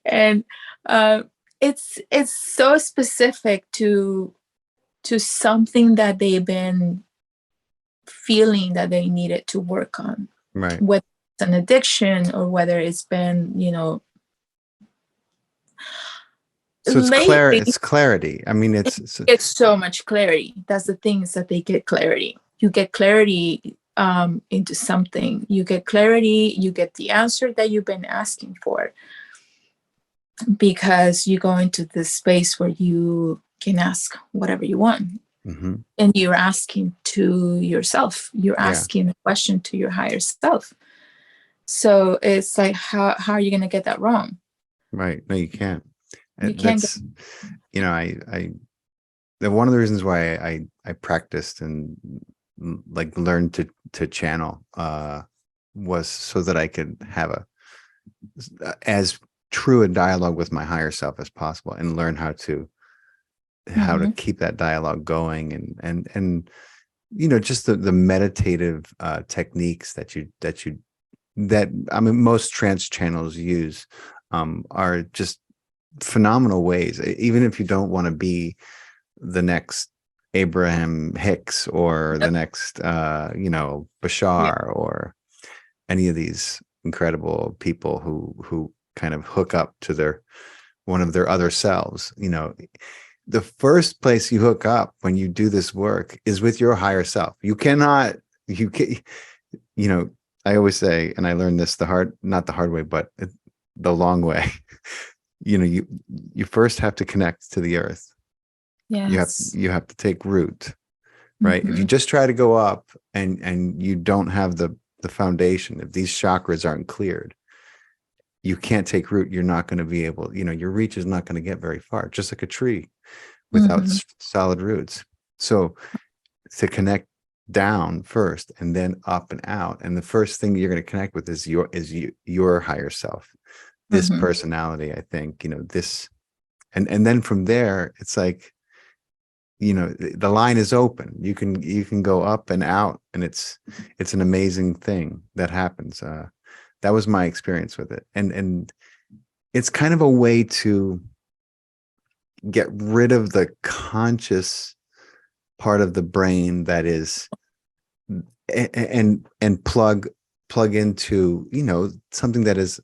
And uh, it's so specific to something that they've been feeling that they needed to work on, Right. whether it's an addiction or whether it's been, So lately. it's clarity. I mean, It's so much clarity. That's the thing, is that they get clarity. You get clarity into something. You get clarity. You get the answer that you've been asking for, because you go into this space where you can ask whatever you want. mhm, And you're asking to yourself. You're yeah, asking a question to your higher self. So it's like, how are you going to get that wrong? right. No, you can't. You can't get. That's, I one of the reasons why I practiced and like learned to channel was so that I could have as true a dialogue with my higher self as possible, and learn how to Mhm. keep that dialogue going, and just the meditative techniques that I mean most trance channels use are just phenomenal ways. Even if you don't want to be the next Abraham Hicks, or the Yep. next Yeah. Bashar, or any of these incredible people who kind of hook up to one of their other selves. The first place you hook up when you do this work is with your higher self. You can you know I always say, and I learned this not the hard way, but the long way. You first have to connect to the earth. Yes. You have to take root, right? If you Mhm. just try to go up and you don't have the foundation, if these chakras aren't cleared, you can't take root. You're not going to be able, your reach is not going to get very far, just like a tree without Mhm. solid roots. So to connect down first and then up and out, and the first thing you're going to connect with is your higher self, this Mhm. personality. I think, this, and then from there, it's like, the line is open. You can go up and out, and it's an amazing thing that happens. That was my experience with it, and it's kind of a way to get rid of the conscious part of the brain that is, and plug into, something that is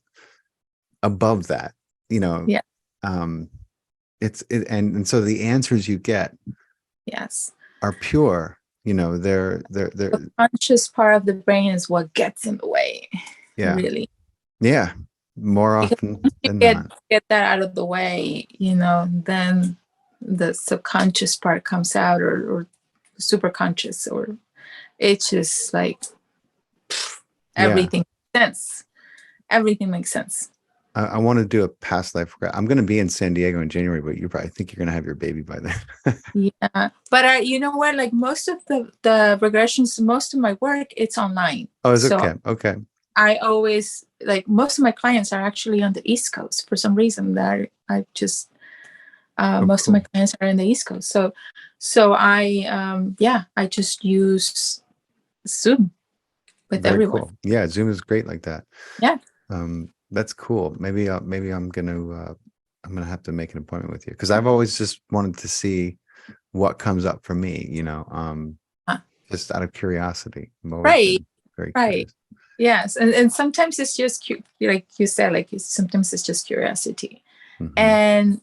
above that, you know Yeah. um and so the answers you get Yes. are pure. They're The conscious part of the brain is what gets in the way, yeah, really. yeah, more Because often once you than get not. get that out of the way, then the subconscious part comes out, or super conscious, or it's just like Yeah, everything makes sense. Everything makes sense. I want to do a past life regret. I'm going to be in San Diego in January, but you probably think you're going to have your baby by then. Yeah, but you know what? Like most of the regressions, most of my work, it's online. Oh, it's So okay. Okay. I always, like, most of my clients are actually on the East Coast for some reason. That I just Oh, most of my cool. clients are in the East Coast. So I just use Zoom with Very everyone. cool. Yeah, Zoom is great like that. Yeah. That's cool. Maybe I'm gonna have to make an appointment with you, because I've always just wanted to see what comes up for me, Uh, just out of curiosity. I've always right. been very Right. curious. Yes, and sometimes it's just like you said, like sometimes it's just curiosity, Hmm. and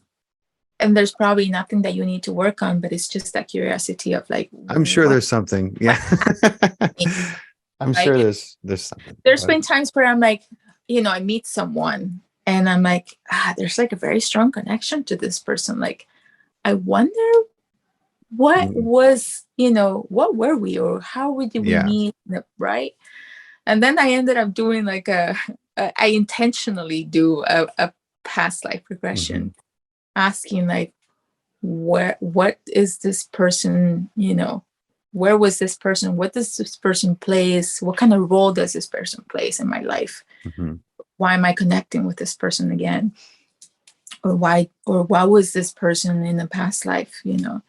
there's probably nothing that you need to work on, but it's just that curiosity of like I'm sure what there's something. what Yeah. happened, I'm sure right? there's something, There's but been times where I'm like, I meet someone and I'm like, there's like a very strong connection to this person. Like, I wonder what mm, was, what were we, or how did we yeah. meet, right? And then I ended up doing like I intentionally do a past life Hmm. regression, asking like, what is this person, where was this person, what does this person plays, what kind of role does this person plays in my life, Hmm. why am I connecting with this person again, or why was this person in the past life, and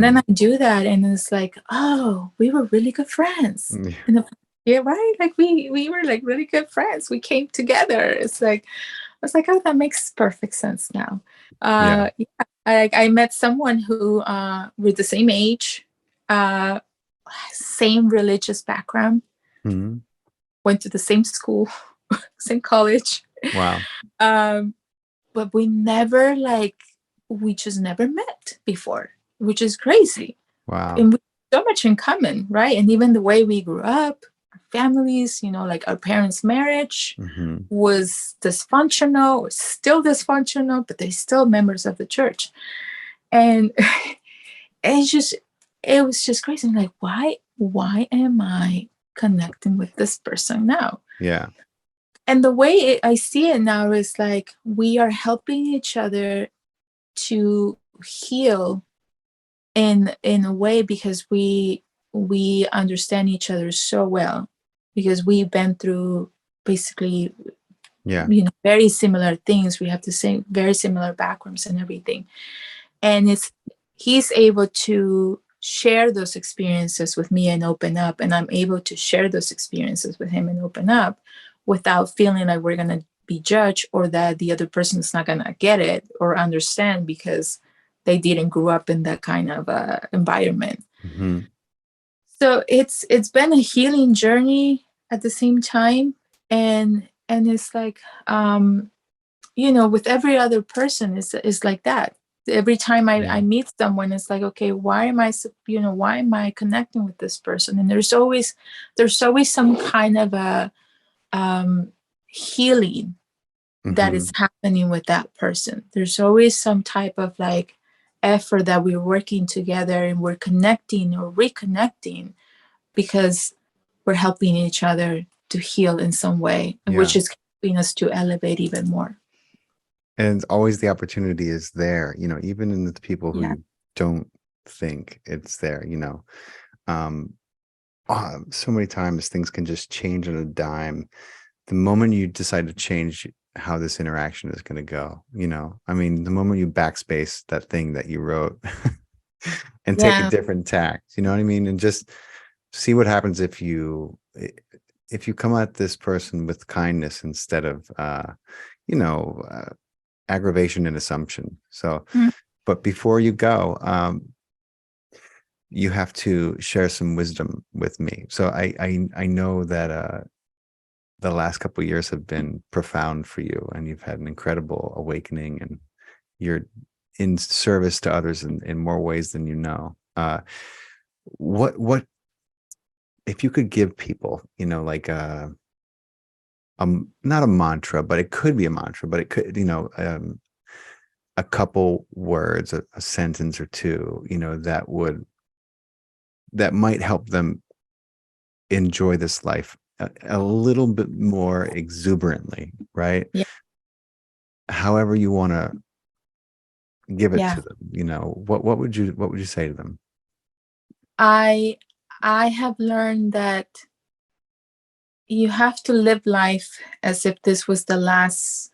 then Hmm. I do that and it's like, oh, we were really good friends in the, yeah, right, like we were like really good friends, we came together. It's like, I was like, oh, that makes perfect sense now. Yeah. Yeah, I met someone who we're the same age, uh, same religious background, Hmm. went to the same school, same college, Wow. um, but we just never met before, which is crazy. Wow. And we have so much in common, right? And even the way we grew up, our families, like our parents' marriage Hmm. was dysfunctional, or still dysfunctional, but they're still members of the church. And it's just, it was just crazy. I'm like, why am I connecting with this person now? Yeah. And the way I see it now is like we are helping each other to heal in a way, because we understand each other so well, because we've been through basically, Yeah. very similar things. We have the same, very similar backgrounds and everything. And he's able to share those experiences with me and open up, and I'm able to share those experiences with him and open up without feeling like we're going to be judged, or that the other person is not going to get it or understand because they didn't grow up in that kind of environment. Hmm. So it's been a healing journey at the same time. And it's like, with every other person is like that. Every time I Yeah. meet someone, it's like, okay, why am I connecting with this person? And there's always some kind of a healing that Hmm. is happening with that person. There's always some type of like effort that we're working together and we're connecting or reconnecting because we're helping each other to heal in some way, Yeah. which is helping us to elevate even more. And always the opportunity is there, even in the people who Yeah. you don't think it's there, um, so many times things can just change on a dime. The moment you decide to change how this interaction is going to go, I mean, the moment you backspace that thing that you wrote and take a Yeah. different tact, you know what I mean? And just see what happens if you come at this person with kindness instead of, you know, uh, aggravation and assumption. So, Mm. but before you go, you have to share some wisdom with me. So I know that the last couple of years have been profound for you, and you've had an incredible awakening, and you're in service to others in more ways than you know. What if you could give people, like not a mantra, but it could be a mantra, but it could, a couple words, a sentence or two, that might help them enjoy this life a little bit more exuberantly, right? Yeah. However you want to give it Yeah. to them, what would you say to them? I have learned that you have to live life as if this was the last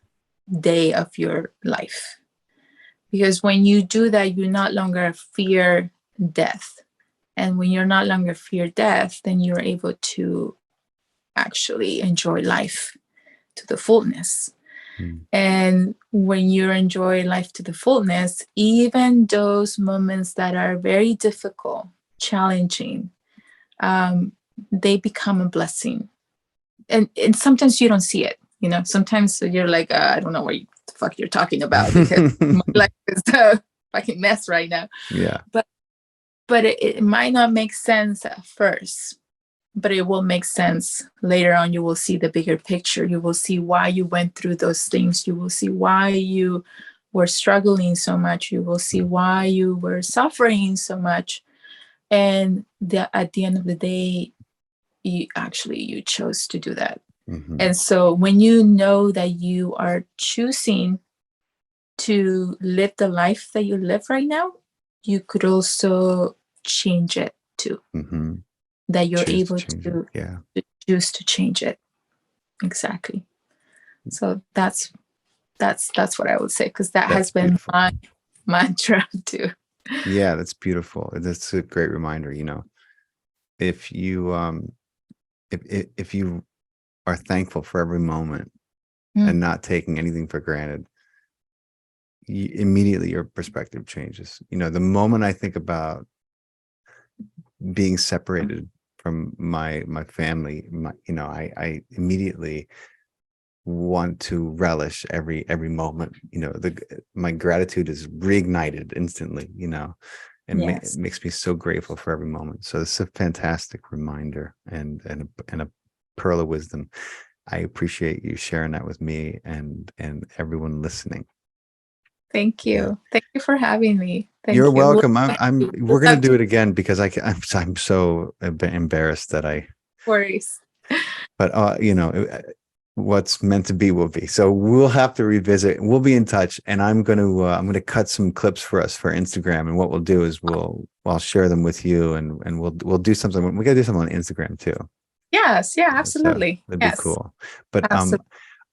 day of your life. Because when you do that, you no longer fear death. And when you're no longer fear death, then you're able to actually enjoy life to the fullness. Mm. And when you enjoy life to the fullness, even those moments that are very difficult, challenging, they become a blessing. And sometimes you don't see it. Sometimes you're like, I don't know what the fuck you're talking about because my life is a fucking mess right now. Yeah. But it might not make sense at first, but it will make sense later on. You will see the bigger picture. You will see why you went through those things. You will see why you were struggling so much. You will see why you were suffering so much. And at the end of the day, you chose to do that. Mm-hmm. And so when you know that you are choosing to live the life that you live right now, you could also change it too. Mm-hmm. That you're Choose to able change it. to Yeah. choose to change it. Exactly. So that's what I would say, because that has That's been beautiful. my mantra too. Yeah, that's beautiful. That's a great reminder. If you if you are thankful for every moment and not taking anything for granted, immediately your perspective changes. The moment I think about being separated from my family, I immediately want to relish every moment. My gratitude is reignited instantly. It makes me so grateful for every moment. So it's a fantastic reminder and a pearl of wisdom. I appreciate you sharing that with me and everyone listening. Thank you. Yeah. Thank you for having me. Thank You're you. welcome. We're going to do it again because I'm so embarrassed that Worries. but what's meant to be will be. So we'll have to revisit. We'll be in touch, and I'm going to cut some clips for us for Instagram. And what we'll do is I'll share them with you, and we'll do something. We got to do something on Instagram too. Yes. Yeah. Absolutely. So that'd be Yes. cool. But Absolutely.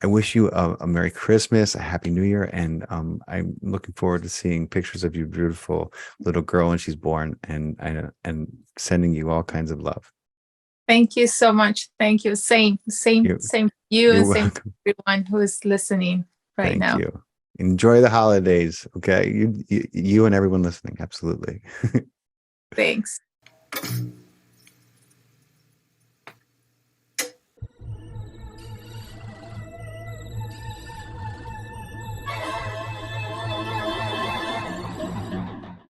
I wish you a Merry Christmas, a Happy New Year, and I'm looking forward to seeing pictures of your beautiful little girl when she's born, and sending you all kinds of love. Thank you so much. Thank you. Same You're to you, and same welcome. to everyone who is listening right Thank now. you. Enjoy the holidays. Okay. You and everyone listening. Absolutely. Thanks.